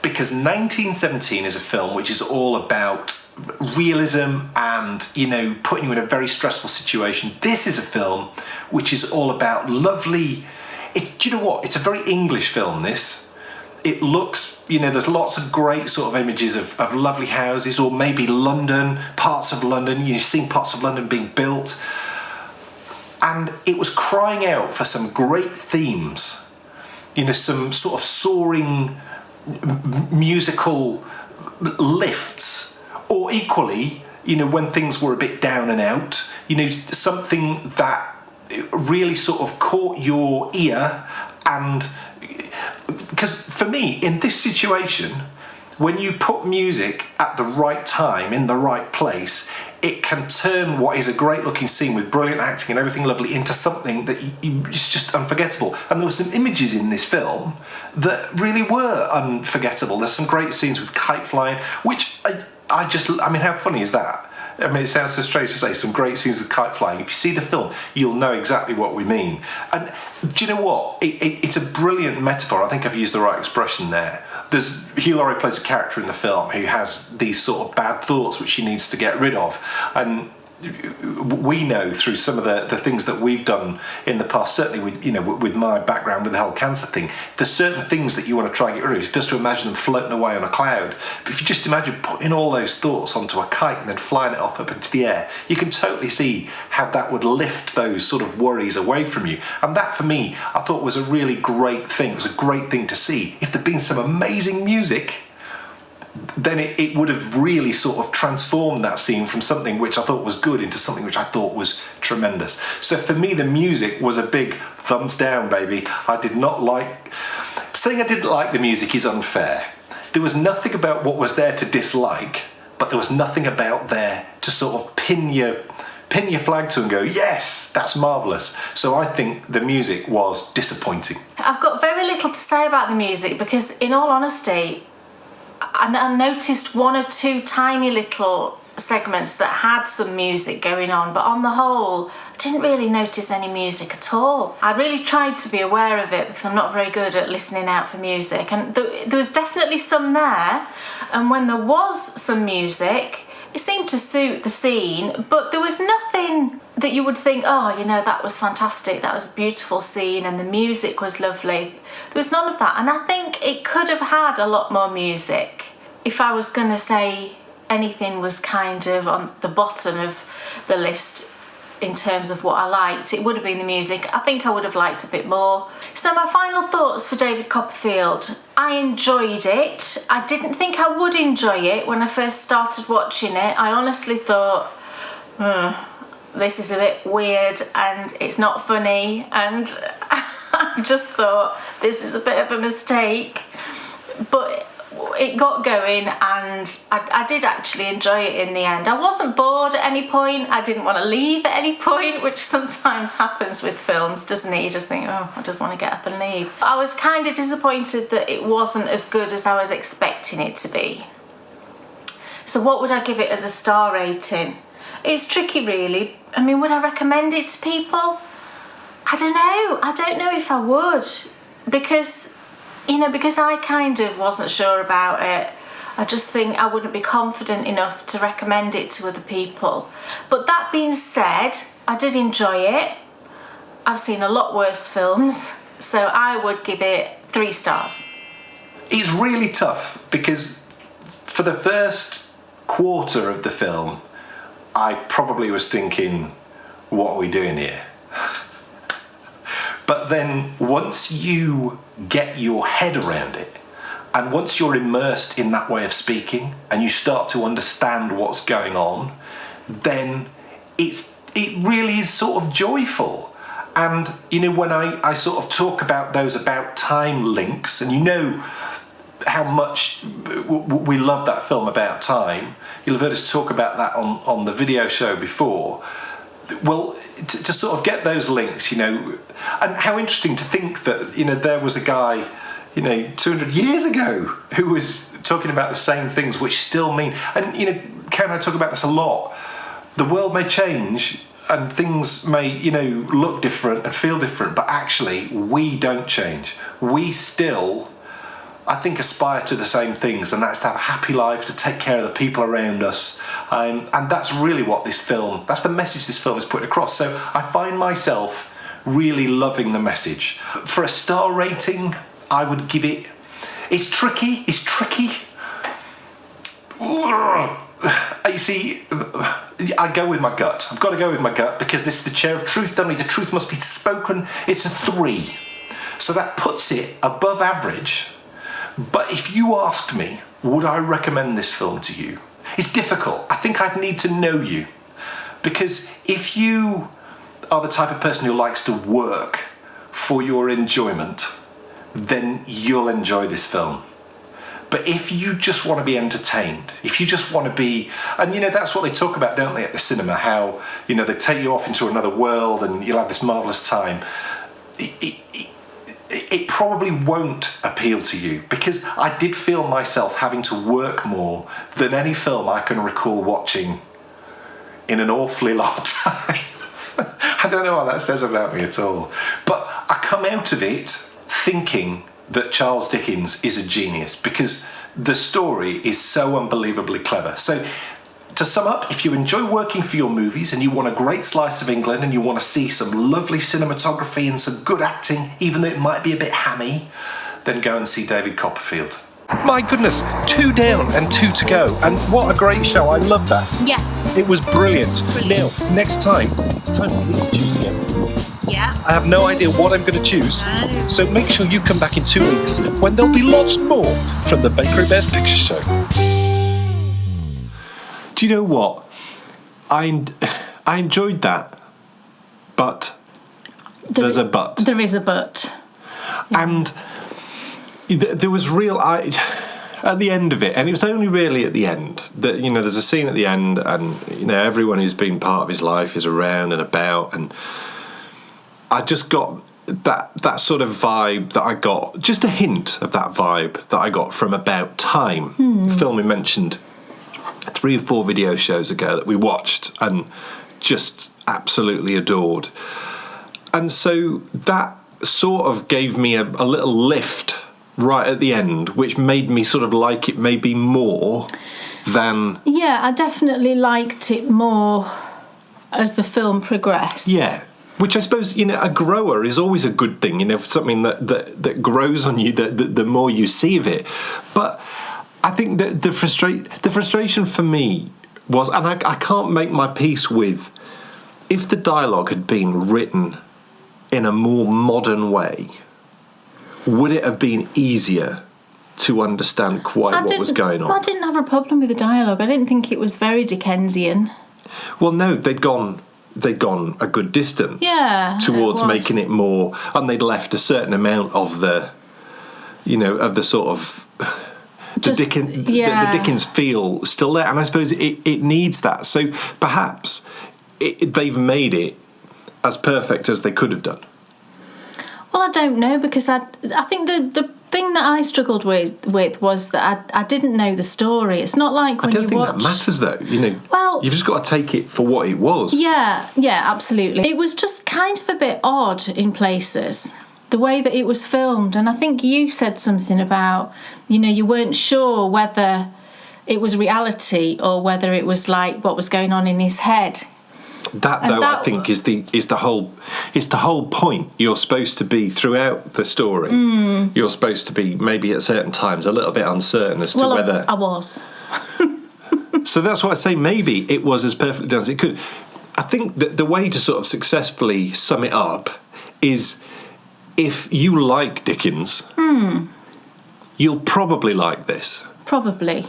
because 1917 is a film which is all about realism and putting you in a very stressful situation. This is a film which is all about lovely. Do you know what? It's a very English film. It looks, there's lots of great sort of images of lovely houses, or maybe London, parts of London. You've seen parts of London being built. And it was crying out for some great themes, some sort of soaring musical lifts, or equally, when things were a bit down and out, something that really sort of caught your ear. And because for me, in this situation, when you put music at the right time, in the right place, it can turn what is a great looking scene with brilliant acting and everything lovely into something that is just unforgettable. And there were some images in this film that really were unforgettable. There's some great scenes with kite flying, which I mean, how funny is that? I mean, it sounds so strange to say, some great scenes with kite flying. If you see the film, you'll know exactly what we mean. And do you know what? It's a brilliant metaphor. I think I've used the right expression there. Hugh Laurie plays a character in the film who has these sort of bad thoughts which he needs to get rid of. And we know through some of the things that we've done in the past, certainly with my background with the whole cancer thing, there's certain things that you want to try and get rid of. You're supposed to imagine them floating away on a cloud. But if you just imagine putting all those thoughts onto a kite and then flying it off up into the air, you can totally see how that would lift those sort of worries away from you. And that, for me, I thought was a really great thing. It was a great thing to see. If there'd been some amazing music, then it would have really sort of transformed that scene from something which I thought was good into something which I thought was tremendous. So for me, the music was a big thumbs down, baby. Saying I didn't like the music is unfair. There was nothing about what was there to dislike, but there was nothing about there to sort of pin your flag to and go, yes, that's marvellous. So I think the music was disappointing. I've got very little to say about the music, because in all honesty, I noticed 1 or 2 tiny little segments that had some music going on, but on the whole, I didn't really notice any music at all. I really tried to be aware of it, because I'm not very good at listening out for music, and there was definitely some there, and when there was some music, it seemed to suit the scene, but there was nothing that you would think, that was fantastic, that was a beautiful scene, and the music was lovely. There was none of that, and I think it could have had a lot more music. If I was going to say anything was kind of on the bottom of the list, in terms of what I liked. It would have been the music. I think I would have liked a bit more. So my final thoughts for David Copperfield. I enjoyed it. I didn't think I would enjoy it when I first started watching it. I honestly thought, this is a bit weird and it's not funny, and I just thought this is a bit of a mistake. But it got going, and I did actually enjoy it in the end. I wasn't bored at any point. I didn't want to leave at any point, which sometimes happens with films, doesn't it? You just think, oh, I just want to get up and leave. I was kind of disappointed that it wasn't as good as I was expecting it to be. So what would I give it as a star rating? It's tricky, really. I mean, would I recommend it to people? I don't know. I don't know if I would, because I kind of wasn't sure about it. I just think I wouldn't be confident enough to recommend it to other people. But that being said, I did enjoy it. I've seen a lot worse films, so I would give it 3 stars. It's really tough because for the first quarter of the film, I probably was thinking, what are we doing here? But then once you get your head around it, and once you're immersed in that way of speaking and you start to understand what's going on, then it really is sort of joyful. And when I sort of talk about those about time links, and how much we love that film About Time, you'll have heard us talk about that on the video show before. Well, to sort of get those links, and how interesting to think that, there was a guy, 200 years ago who was talking about the same things, which still mean, and, Karen and I talk about this a lot. The world may change and things may, look different and feel different, but actually we don't change. We still, I think, aspire to the same things, and that's to have a happy life, to take care of the people around us, and that's really what that's the message this film is putting across. So I find myself really loving the message. For a star rating, I would give it, it's tricky. You see, I go with my gut. I've got to go with my gut, because this is the chair of truth, don't we? The truth must be spoken. It's a 3. So that puts it above average. But if you asked me, would I recommend this film to you? It's difficult. I think I'd need to know you. Because if you are the type of person who likes to work for your enjoyment, then you'll enjoy this film. But if you just want to be entertained, if you just want to be, and that's what they talk about, don't they, at the cinema, how, they take you off into another world and you'll have this marvellous time. It probably won't appeal to you, because I did feel myself having to work more than any film I can recall watching in an awfully long time. I don't know what that says about me at all. But I come out of it thinking that Charles Dickens is a genius, because the story is so unbelievably clever. So to sum up, if you enjoy working for your movies and you want a great slice of England and you want to see some lovely cinematography and some good acting, even though it might be a bit hammy, then go and see David Copperfield. My goodness, 2 down and 2 to go. And what a great show. I love that. Yes. It was brilliant. Now, next time, it's time for me to choose again. Yeah. I have no idea what I'm going to choose. No. So make sure you come back in 2 weeks when there'll be lots more from the Bakery Bears Picture Show. Do you know what? I enjoyed that, but there's a but. There is a but. And there was at the end of it, and it was only really at the end that, there's a scene at the end, and, everyone who's been part of his life is around and about, and I just got that sort of vibe that I got, just a hint of that vibe that I got from About Time, the film we mentioned 3 or 4 video shows ago that we watched and just absolutely adored. And so that sort of gave me a little lift right at the end, which made me sort of like it maybe more than... Yeah, I definitely liked it more as the film progressed. Yeah. Which I suppose, a grower is always a good thing, something that grows on you, the more you see of it. But I think that the frustration for me was, and I can't make my peace with if the dialogue had been written in a more modern way, would it have been easier to understand quite what was going on? I didn't have a problem with the dialogue. I didn't think it was very Dickensian. Well, no, they'd gone a good distance towards making it more, and they'd left a certain amount of the, of the sort of the Dickens feel still there, and I suppose it needs that. So perhaps they've made it as perfect as they could have done. Well, I don't know, because I think the thing that I struggled with was that I didn't know the story. It's not like when you watch... I don't think that matters, though. Well, you've just got to take it for what it was. Yeah, absolutely. It was just kind of a bit odd in places, the way that it was filmed. And I think you said something about, you weren't sure whether it was reality or whether it was like what was going on in his head. I think is the whole point. You're supposed to be throughout the story. You're supposed to be maybe at certain times a little bit uncertain as to whether I was. So that's why I say maybe it was as perfectly done as it could. I think that the way to sort of successfully sum it up is, if you like Dickens, you'll probably like this. Probably.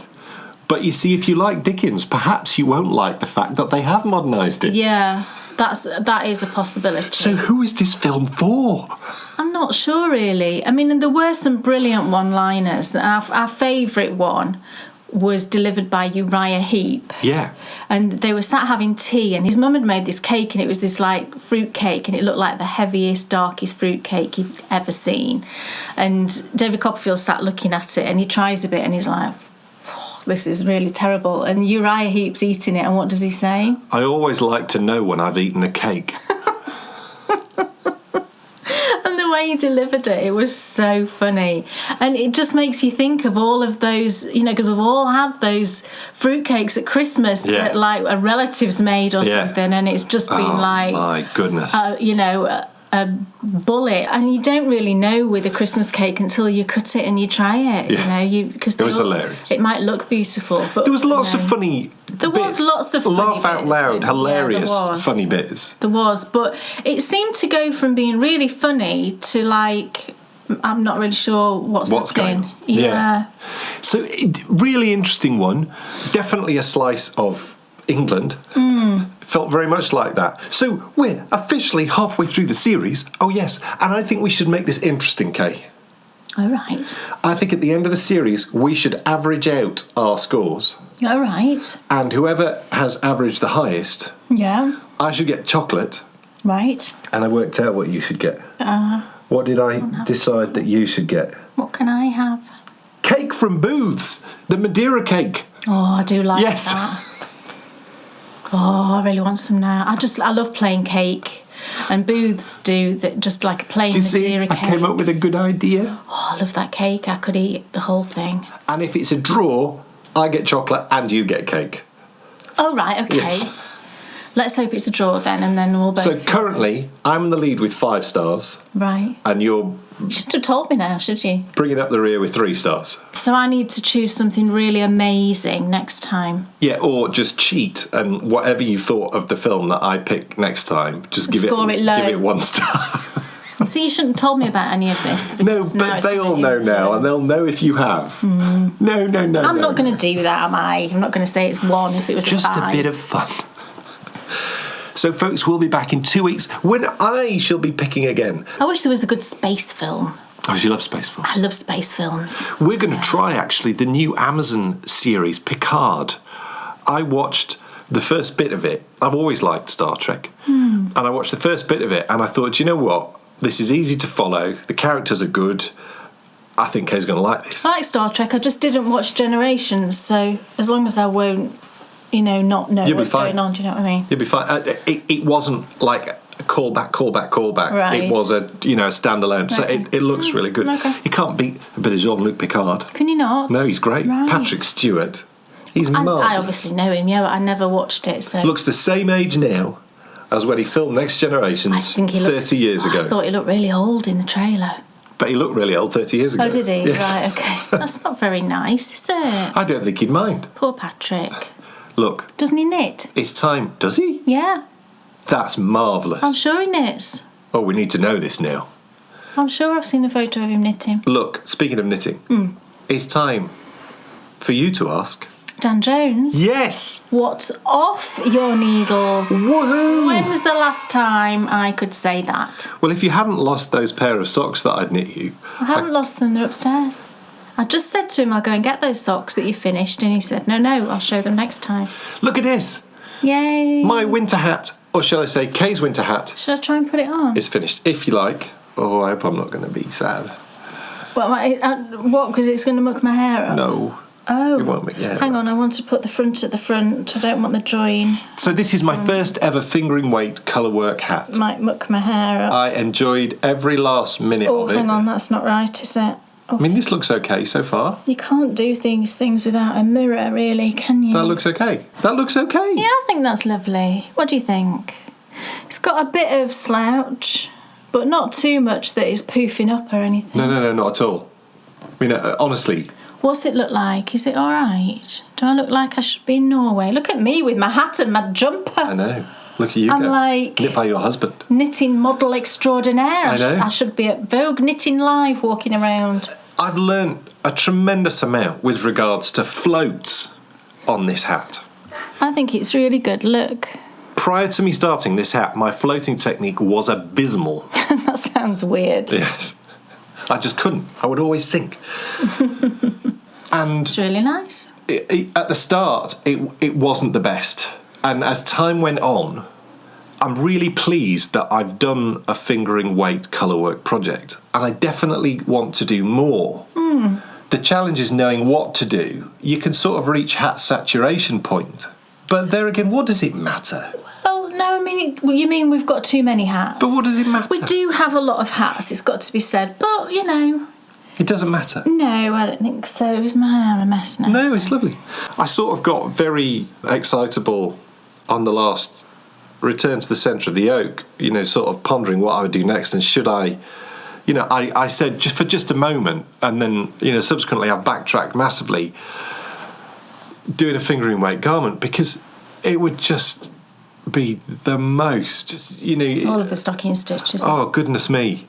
But you see, if you like Dickens, perhaps you won't like the fact that they have modernised it. Yeah, that is a possibility. So who is this film for? I'm not sure, really. I mean, there were some brilliant one-liners. Our favourite one was delivered by Uriah Heep. Yeah. And they were sat having tea, and his mum had made this cake, and it was this, like, fruit cake, and it looked like the heaviest, darkest fruit cake he'd ever seen. And David Copperfield sat looking at it, and he tries a bit, and he's like... this is really terrible. And Uriah Heep's eating it, and what does he say? I always like to know when I've eaten a cake. And the way he delivered it was so funny. And it just makes you think of all of those, because we've all had those fruitcakes at Christmas that, like, a relative's made or something, and it's just been like... my goodness. A bullet, and you don't really know with a Christmas cake until you cut it and you try it. Because it was hilarious. It might look beautiful, but there was lots of funny. There was lots of funny laugh out loud, hilarious, funny bits. There was, but it seemed to go from being really funny to like, I'm not really sure what's happening. Going on. Yeah. So really interesting one. Definitely a slice of England. Felt very much like that. So we're officially halfway through the series. Oh yes, and I think we should make this interesting, Kay. All right. I think at the end of the series we should average out our scores. All right. And whoever has averaged the highest, I should get chocolate. Right. And I worked out what you should get. What did I decide that you should get? What can I have? Cake from Booths, the Madeira cake. Oh, I do like that. Oh, I really want some now. I love plain cake, and Booths do that, just like a plain Madeira cake. I came up with a good idea. Oh, I love that cake. I could eat the whole thing. And if it's a draw, I get chocolate and you get cake. Oh, right, okay. Yes. Let's hope it's a draw then, and then we'll both... So currently, I'm in the lead with 5 stars. Right. And you're... You should have told me now, should you? Bringing up the rear with 3 stars. So I need to choose something really amazing next time. Yeah, or just cheat, and whatever you thought of the film that I pick next time, just give it low. Give it 1 star. See, you shouldn't have told me about any of this. No, but they all know now, and they'll know if you have. No. I'm not going to do that, am I? I'm not going to say it's 1 if it was just a 5. A bit of fun. So, folks, we'll be back in 2 weeks when I shall be picking again. I wish there was a good space film. Oh, you love space films? I love space films. We're going to try, actually, the new Amazon series, Picard. I watched the first bit of it. I've always liked Star Trek. And I watched the first bit of it, and I thought, you know what? This is easy to follow. The characters are good. I think Kay's going to like this. I like Star Trek. I just didn't watch Generations, so as long as I won't... not know what's going on, do you know what I mean? You'll be fine. It wasn't like a callback. Right. It was a standalone. So it looks really good. Okay. You can't beat a bit of Jean-Luc Picard. Can you not? No, he's great. Right. Patrick Stewart. He's marvellous. I obviously know him, but I never watched it. So looks the same age now as when he filmed Next Generations 30 years ago. I thought he looked really old in the trailer. But he looked really old 30 years ago. Oh, did he? Yes. Right, okay. That's not very nice, is it? I don't think he'd mind. Poor Patrick. Look. Doesn't he knit? It's time. Does he? Yeah. That's marvellous. I'm sure he knits. Oh, we need to know this now. I'm sure I've seen a photo of him knitting. Look, speaking of knitting, it's time for you to ask. Dan Jones? Yes! What's off your needles? Woohoo! When was the last time I could say that? Well, if you hadn't lost those pair of socks that I'd knit you... I haven't lost them, they're upstairs. I just said to him, I'll go and get those socks that you finished, and he said, no, I'll show them next time. Look at this! Yay! My winter hat, or shall I say Kay's winter hat, Should I try and put it on? is finished, if you like. Oh, I hope I'm not going to be sad. What, because it's going to muck my hair up? No. Oh. It won't make your hair Hang up. on, I want to put the front at the front. I don't want the join. So this is my first ever fingering weight colour work hat. Might muck my hair up. I enjoyed every last minute Oh, of it. hang on, that's not right, is it? Oh. I mean, this looks okay so far. You can't do things without a mirror, really, can you? That looks okay. That looks okay. Yeah, I think that's lovely. What do you think? It's got a bit of slouch, but not too much that it's poofing up or anything. No, not at all. I mean, honestly... What's it look like? Is it all right? Do I look like I should be in Norway? Look at me with my hat and my jumper. I know. Look at you. I'm like... knit by your husband. Knitting model extraordinaire. I know. I should be at Vogue Knitting Live walking around. I've learned a tremendous amount with regards to floats on this hat. I think it's really good. Look. Prior to me starting this hat, my floating technique was abysmal. That sounds weird. Yes. I just couldn't. I would always sink. And It's really nice. at the start, it wasn't the best. And as time went on, I'm really pleased that I've done a fingering weight colourwork project. And I definitely want to do more. The challenge is knowing what to do. You can sort of reach hat saturation point. But there again, what does it matter? Oh, no, I mean, you mean we've got too many hats? But what does it matter? We do have a lot of hats, it's got to be said. But, you know... It doesn't matter. No, I don't think so. Is my hair a mess now? No, it's lovely. I sort of got very excitable on the last return to the centre of the oak, you know, sort of pondering what I would do next and should I... You know, I said just for just a moment, and then, you know, subsequently I've backtracked massively, doing a fingering weight garment, because it would just be the most, you know... It's all of the stocking stitches. Oh, goodness me.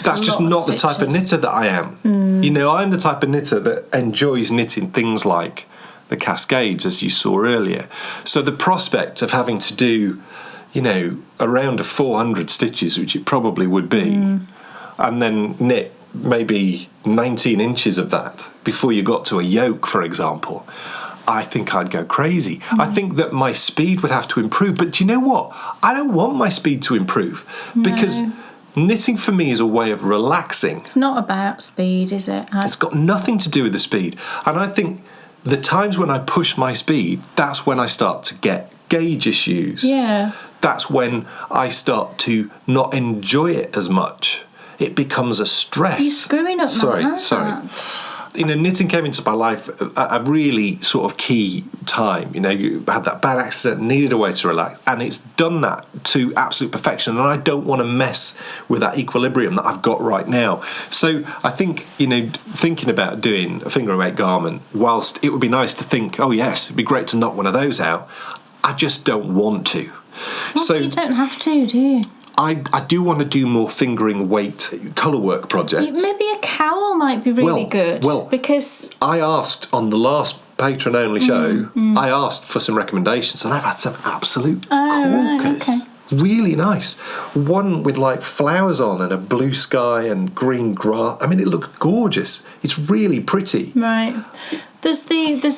That's just lot of not the type of stitches. knitter that I am. You know, I'm the type of knitter that enjoys knitting things like the cascades, as you saw earlier. So the prospect of having to do, you know, around 400 stitches, which it probably would be, and then knit maybe 19 inches of that before you got to a yoke, for example, I think I'd go crazy. I think that my speed would have to improve. But do you know what? I don't want my speed to improve because knitting for me is a way of relaxing. It's not about speed, is it? It's got nothing to do with the speed. And I think the times when I push my speed, that's when I start to get gauge issues. Yeah. That's when I start to not enjoy it as much. It becomes a stress. You're screwing up my hat. Sorry. You know, knitting came into my life at a really sort of key time. You know, you had that bad accident, needed a way to relax, and it's done that to absolute perfection. And I don't want to mess with that equilibrium that I've got right now. So I think, you know, thinking about doing a fingering weight garment, whilst it would be nice to think, oh yes, it'd be great to knock one of those out, I just don't want to. Well, So you don't have to, do you? I do want to do more fingering weight colourwork projects. Maybe a cowl might be really good. Well, because I asked on the last patron-only show, I asked for some recommendations, and I've had some absolute corkers. okay. Really nice. One with like flowers on and a blue sky and green grass. I mean, it looked gorgeous. It's really pretty. right, there's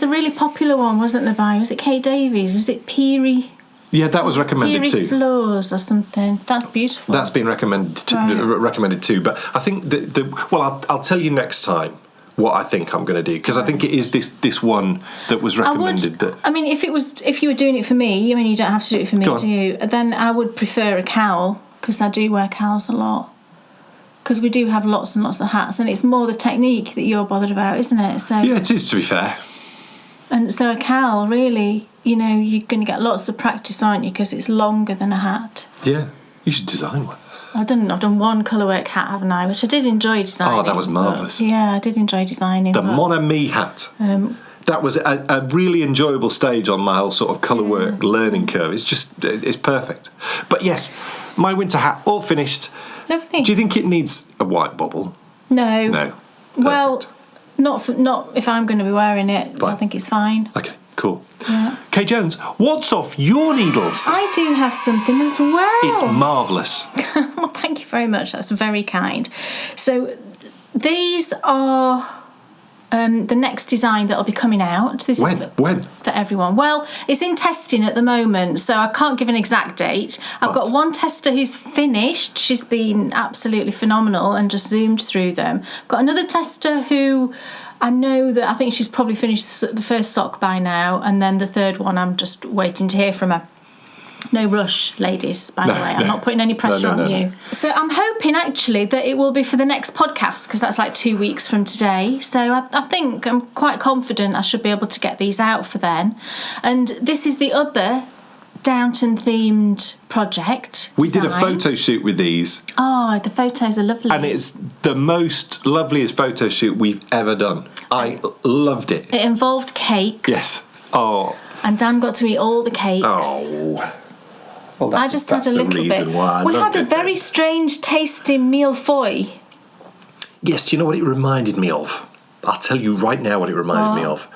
a really popular one, wasn't there? Was it Kate Davies? Was it Peary? Yeah, that was recommended Peary too. Floors or something. That's beautiful. That's been recommended too. But I think I'll tell you next time what I think I'm going to do, because I think it is this one that was recommended. I mean, if you were doing it for me, I mean, you don't have to do it for me, do you? Then I would prefer a cowl, because I do wear cowls a lot. Because we do have lots and lots of hats, and it's more the technique that you're bothered about, isn't it? So Yeah, it is, to be fair. And so a cowl, really, you know, you're going to get lots of practice, aren't you? Because it's longer than a hat. Yeah, you should design one. I've done one colourwork hat, haven't I? Which I did enjoy designing. Oh, that was marvellous. Yeah, I did enjoy designing. The Mon Ami hat. that was a really enjoyable stage on my whole sort of colour work learning curve. It's perfect. But yes, my winter hat all finished. Lovely. Do you think it needs a white bobble? No. No. Well, not if I'm going to be wearing it. Fine. I think it's fine. Okay, cool. Yeah. Kay Jones, what's off your needles? I do have something as well. It's marvellous. Well, thank you very much. That's very kind. So these are the next design that'll be coming out. This is When? For everyone. Well, it's in testing at the moment, so I can't give an exact date. I've got one tester who's finished. She's been absolutely phenomenal and just zoomed through them. I've got another tester who I know that I think she's probably finished the first sock by now, and then the third one I'm just waiting to hear from her. No rush, ladies, by the way. I'm not putting any pressure on you. So I'm hoping, actually, that it will be for the next podcast, because that's like 2 weeks from today. So I think I'm quite confident I should be able to get these out for then. And this is the other Downton-themed project. We did a photo shoot with these. Oh, the photos are lovely. And it's the most loveliest photo shoot we've ever done. I loved it. It involved cakes. Yes. Oh. And Dan got to eat all the cakes. Oh. Well, I just had a little bit. We had a very strange tasting millefeuille. Yes, do you know what it reminded me of? I'll tell you right now what it reminded me of.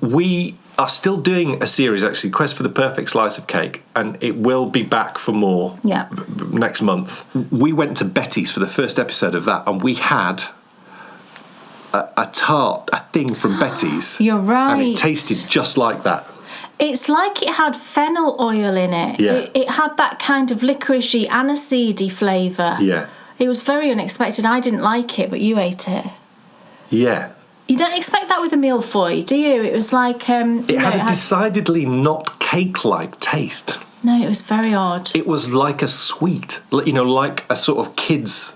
We are still doing a series, actually, Quest for the Perfect Slice of Cake, and it will be back for more next month. We went to Betty's for the first episode of that, and we had a tart, a thing from Betty's. You're right. And it tasted just like that. It's like it had fennel oil in it. Yeah. It had that kind of licoricey, aniseedy flavour. Yeah. It was very unexpected. I didn't like it, but you ate it. Yeah. You don't expect that with a millefeuille, do you? It was like... it had a decidedly not cake-like taste. No, it was very odd. It was like a sweet, like a sort of kid's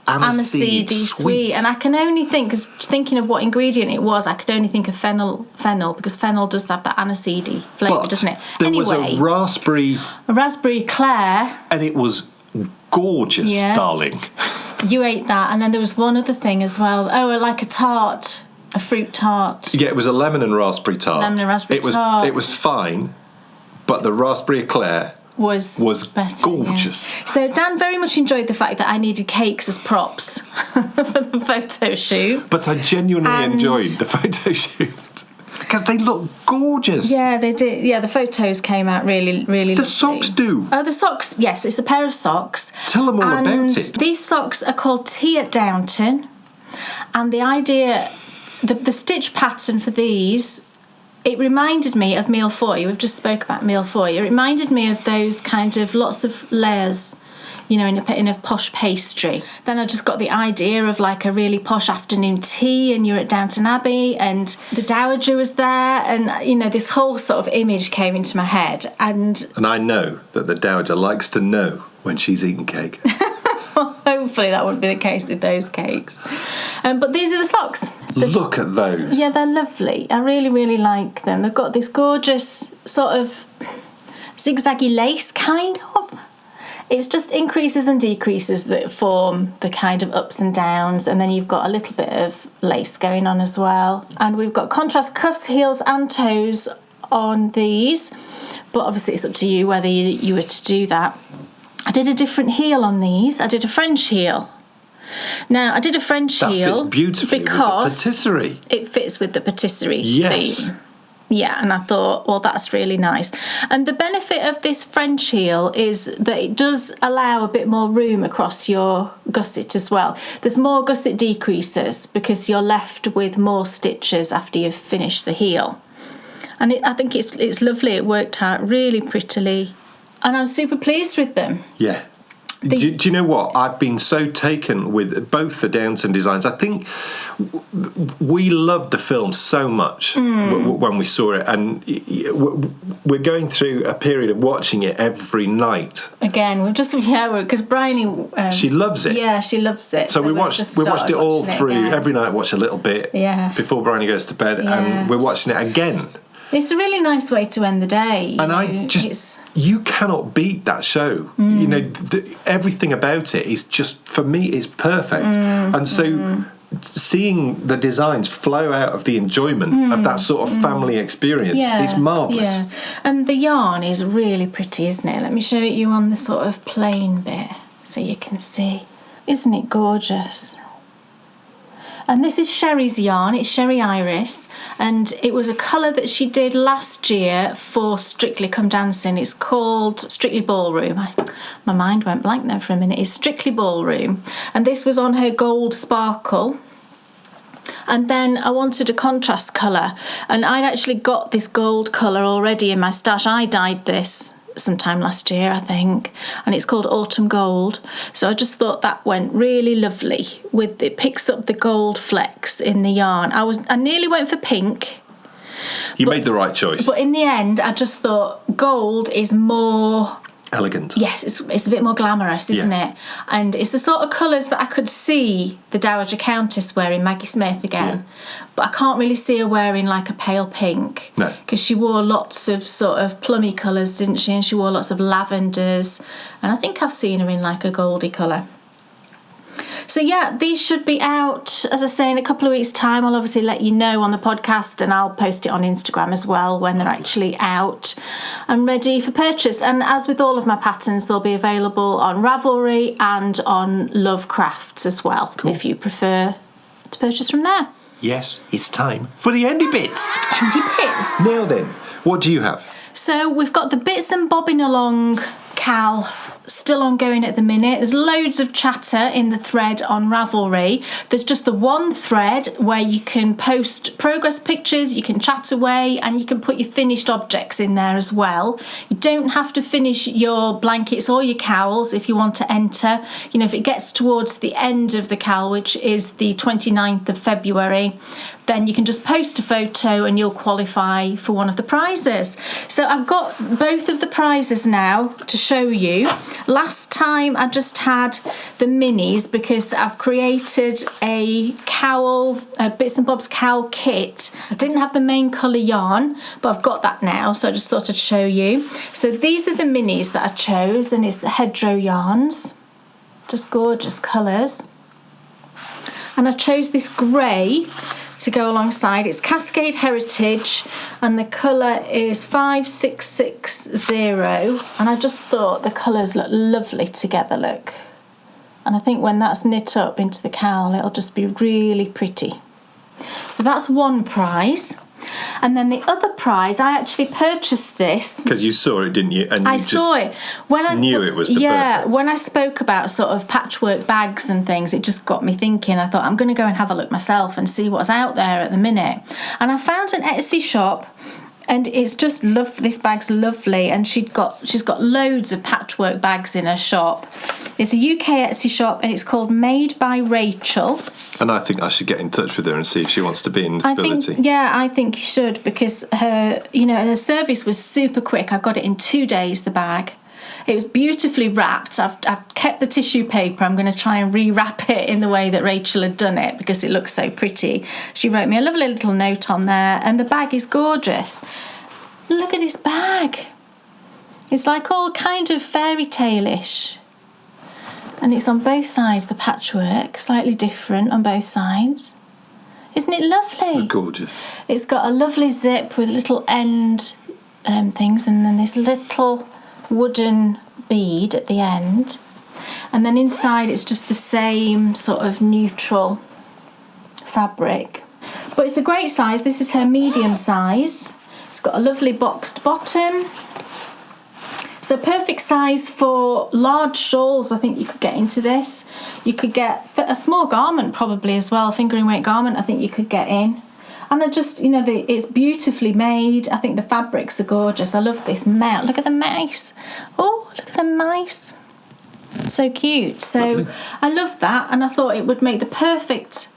aniseedy sweet. And I can only think, because thinking of what ingredient it was, I could only think of fennel, because fennel does have that aniseedy flavour, doesn't it? There was a raspberry eclair. And it was gorgeous, darling. You ate that, and then there was one other thing as well. Oh, like a tart, a fruit tart. Yeah, it was a lemon and raspberry tart. Tart. It was fine, but the raspberry eclair was better, gorgeous. Yeah. So Dan very much enjoyed the fact that I needed cakes as props for the photo shoot. But I genuinely enjoyed the photo shoot. Because they look gorgeous. Yeah, they did. Yeah, the photos came out really, really The lovely. socks do. Oh, the socks. Yes, it's a pair of socks. Tell them all about it. These socks are called Tea at Downton. And the idea, the stitch pattern for these, it reminded me of millefeuille. We've just spoke about millefeuille. It reminded me of those kind of lots of layers, in a posh pastry. Then I just got the idea of like a really posh afternoon tea, and you're at Downton Abbey, and the Dowager was there, and this whole sort of image came into my head. And I know that the Dowager likes to know when she's eaten cake. Well, hopefully that wouldn't be the case with those cakes. But these are the socks. Look at those. Yeah, they're lovely. I really, really like them. They've got this gorgeous sort of zigzaggy lace, kind of. It's just increases and decreases that form the kind of ups and downs, and then you've got a little bit of lace going on as well. And we've got contrast cuffs, heels and toes on these, but obviously it's up to you whether you were to do that. I did a different heel on these. I did a French heel. Now, I did a French heel fits beautifully because with the patisserie. It fits with the patisserie Yes. theme. Yeah, and I thought, well, that's really nice. And the benefit of this French heel is that it does allow a bit more room across your gusset as well. There's more gusset decreases because you're left with more stitches after you've finished the heel. And I think it's lovely. It worked out really prettily. And I'm super pleased with them. Yeah. Do you know what? I've been so taken with both the Downton designs. I think we loved the film so much when we saw it, and we're going through a period of watching it every night. Again, because Bryony... she loves it. Yeah, she loves it. So we watched it all through. Every night, watch a little bit before Bryony goes to bed, and we're watching it again. It's a really nice way to end the day. And you cannot beat that show. Everything about it is just, for me, is perfect. And so seeing the designs flow out of the enjoyment of that sort of family experience, it's marvellous. Yeah, and the yarn is really pretty, isn't it? Let me show it you on the sort of plain bit so you can see. Isn't it gorgeous? And this is Sherry's yarn, it's Sherry Iris, and it was a colour that she did last year for Strictly Come Dancing. It's called Strictly Ballroom. My mind went blank there for a minute. It's Strictly Ballroom, and this was on her gold sparkle. And then I wanted a contrast colour, and I'd actually got this gold colour already in my stash. I dyed this sometime last year, I think, and it's called Autumn Gold. So I just thought that went really lovely with it. Picks up the gold flecks in the yarn. I nearly went for pink. You made the right choice. But in the end, I just thought gold is more elegant. Yes, it's a bit more glamorous, isn't it? And it's the sort of colours that I could see the Dowager Countess wearing, Maggie Smith again. Yeah. But I can't really see her wearing like a pale pink. No. Because she wore lots of sort of plummy colours, didn't she? And she wore lots of lavenders. And I think I've seen her in like a goldy colour. So yeah, these should be out, as I say, in a couple of weeks' time. I'll obviously let you know on the podcast, and I'll post it on Instagram as well when they're actually out and ready for purchase. And as with all of my patterns, they'll be available on Ravelry and on Love Crafts as well, if you prefer to purchase from there. Yes, it's time for the Endy Bits. Endy Bits. Now then, what do you have? So we've got the Bits and Bobbing Along Cal still ongoing at the minute. There's loads of chatter in the thread on Ravelry. There's just the one thread where you can post progress pictures, you can chat away, and you can put your finished objects in there as well. You don't have to finish your blankets or your cowls if you want to enter. You know, if it gets towards the end of the cowl, which is the 29th of February, then you can just post a photo and you'll qualify for one of the prizes. So I've got both of the prizes now to show you. Last time I just had the minis because I've created a cowl, a Bits and Bobs cowl kit. I didn't have the main colour yarn, but I've got that now, so I just thought I'd show you. So these are the minis that I chose, and it's the Hedgerow yarns. Just gorgeous colours. And I chose this grey to go alongside. It's Cascade Heritage, and the colour is 5660, and I just thought the colours look lovely together, look. And I think when that's knit up into the cowl, it'll just be really pretty. So that's one prize. And then the other prize, I actually purchased this because you saw it, didn't you? And I saw it when I knew it was the perfect. When I spoke about sort of patchwork bags and things, it just got me thinking. I thought I'm going to go and have a look myself and see what's out there at the minute. And I found an Etsy shop. And it's just lovely. This bag's lovely, and she's got loads of patchwork bags in her shop. It's a UK Etsy shop, and it's called Made by Rachel. And I think I should get in touch with her and see if she wants to be in Visibility. I think you should, because her service was super quick. I got it in 2 days. The bag. It was beautifully wrapped. I've kept the tissue paper. I'm going to try and rewrap it in the way that Rachel had done it because it looks so pretty. She wrote me a lovely little note on there, and the bag is gorgeous. Look at this bag. It's like all kind of fairy tale-ish. And it's on both sides, the patchwork, slightly different on both sides. Isn't it lovely? It's gorgeous. It's got a lovely zip with little end things, and then this little wooden bead at the end, and then inside it's just the same sort of neutral fabric, but it's a great size. This is her medium size. It's got a lovely boxed bottom, so perfect size for large shawls. I think you could get into this. You could get a small garment probably as well, fingering weight garment. I think you could get in. And I just, it's beautifully made. I think the fabrics are gorgeous. I love this mount. Look at the mice. Oh, look at the mice. So cute. So lovely. I love that. And I thought it would make the perfect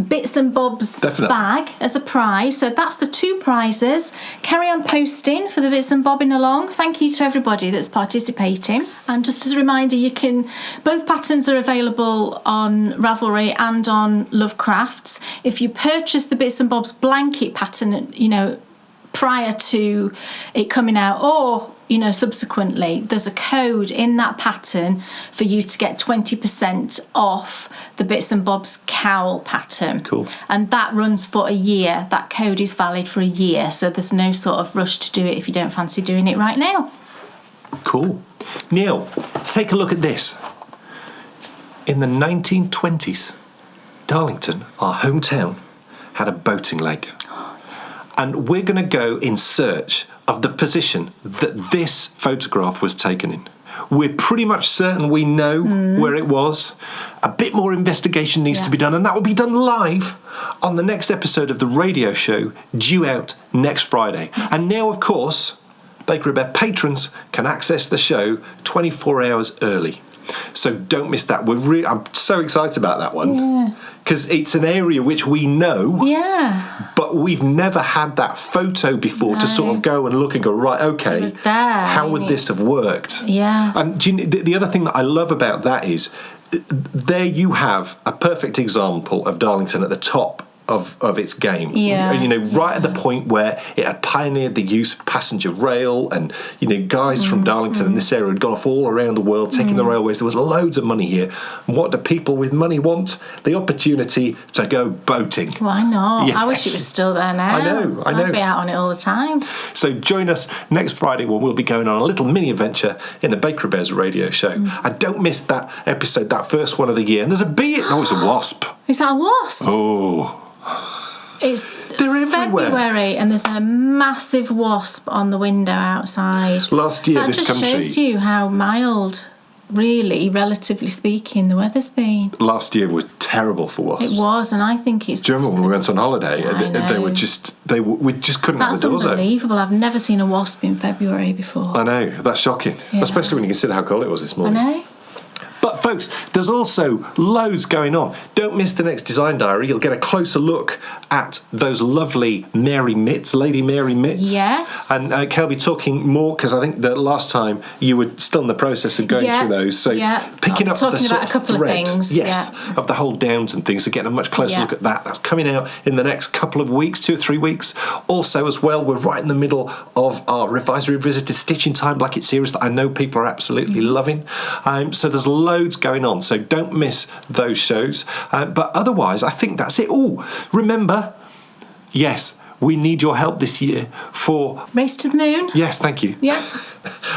Bits and Bobs bag as a prize. So that's the two prizes. Carry on posting for the Bits and Bobbing Along. Thank you to everybody that's participating. And just as a reminder, both patterns are available on Ravelry and on Love Crafts. If you purchase the Bits and Bobs blanket pattern, prior to it coming out, or subsequently, there's a code in that pattern for you to get 20% off the Bits and Bobs cowl pattern. Cool. And that runs for a year. That code is valid for a year, so there's no sort of rush to do it if you don't fancy doing it right now. Cool. Neil, take a look at this. In the 1920s, Darlington, our hometown, had a boating lake. And we're going to go in search of the position that this photograph was taken in. We're pretty much certain we know where it was. A bit more investigation needs to be done, and that will be done live on the next episode of the radio show, due out next Friday. And now, of course, Bakery Bear patrons can access the show 24 hours early. So don't miss that. I'm so excited about that one. Because it's an area which we know. Yeah. But we've never had that photo before to sort of go and look and go, right, okay, it was there, how would this have worked? Yeah. And the other thing that I love about that is there you have a perfect example of Darlington at the top of its game. Yeah. Right at the point where it had pioneered the use of passenger rail, and guys from Darlington in this area had gone off all around the world taking the railways. There was loads of money here. And what do people with money want? The opportunity to go boating. Why not? Yes. I wish it was still there now. I know. I'd be out on it all the time. So join us next Friday when we'll be going on a little mini adventure in the Bakery Bears radio show. And don't miss that episode, that first one of the year. And there's a bee. No, it's a wasp. Is that a wasp? Oh. It's They're everywhere. February, and there's a massive wasp on the window outside. Last year, this country... That just shows you how mild, really, relatively speaking, the weather's been. Last year was terrible for wasps. It was, and I think it's... Do you remember when we went on holiday? We just couldn't have the doors open. That's unbelievable. I've never seen a wasp in February before. I know, that's shocking. Yeah. Especially when you consider how cold it was this morning. I know. But folks, there's also loads going on. Don't miss the next Design Diary. You'll get a closer look at those lovely Mary Mitts, Lady Mary Mitts. Yes. And Kel will be talking more, because I think the last time you were still in the process of going through those. So picking up the sort about a couple thread, of things. yes, of the whole Downton thing. So getting a much closer look at that. That's coming out in the next couple of weeks, 2 or 3 weeks. Also, as well, we're right in the middle of our Revised Revisited Stitching Time Blackett series that I know people are absolutely loving. So there's loads going on. So don't miss those shows. But otherwise, I think that's it. Oh, remember, yes, we need your help this year for... Race to the Moon? Yes, thank you. Yeah.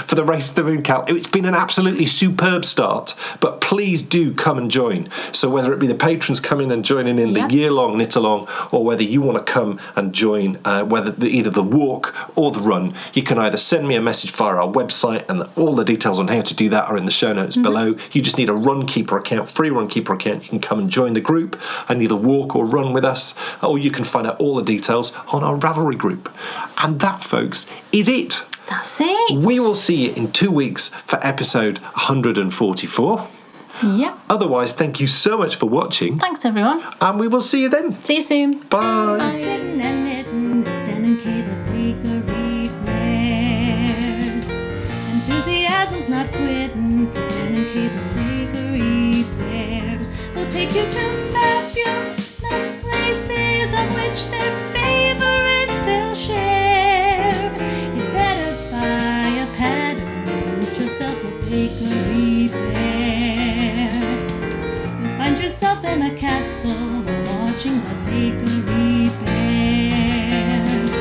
For the Race to the Moon, Cal. It's been an absolutely superb start, but please do come and join. So whether it be the patrons coming and joining in the year-long knit-along, or whether you want to come and join either the walk or the run, you can either send me a message via our website, and all the details on how to do that are in the show notes below. You just need a Runkeeper account, free Runkeeper account. You can come and join the group and either walk or run with us, or you can find out all the details on our Ravelry group. And that, folks, is it. That's it. We will see you in 2 weeks for episode 144. Yep. Otherwise, thank you so much for watching. Thanks, everyone. And we will see you then. See you soon. Bye. Sitting and knitting, it's Dan and Kay, the bakery bears. Enthusiasm's not quitting for Dan and Kay, the bakery bears. They'll take you to fabulous places of which they're favorites they'll share. You better buy a pattern, get yourself a bakery bear. You'll find yourself in a castle while watching the bakery bears.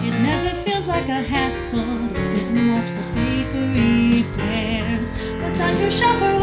It never feels like a hassle to sit and watch the bakery bears. What's on your shelf or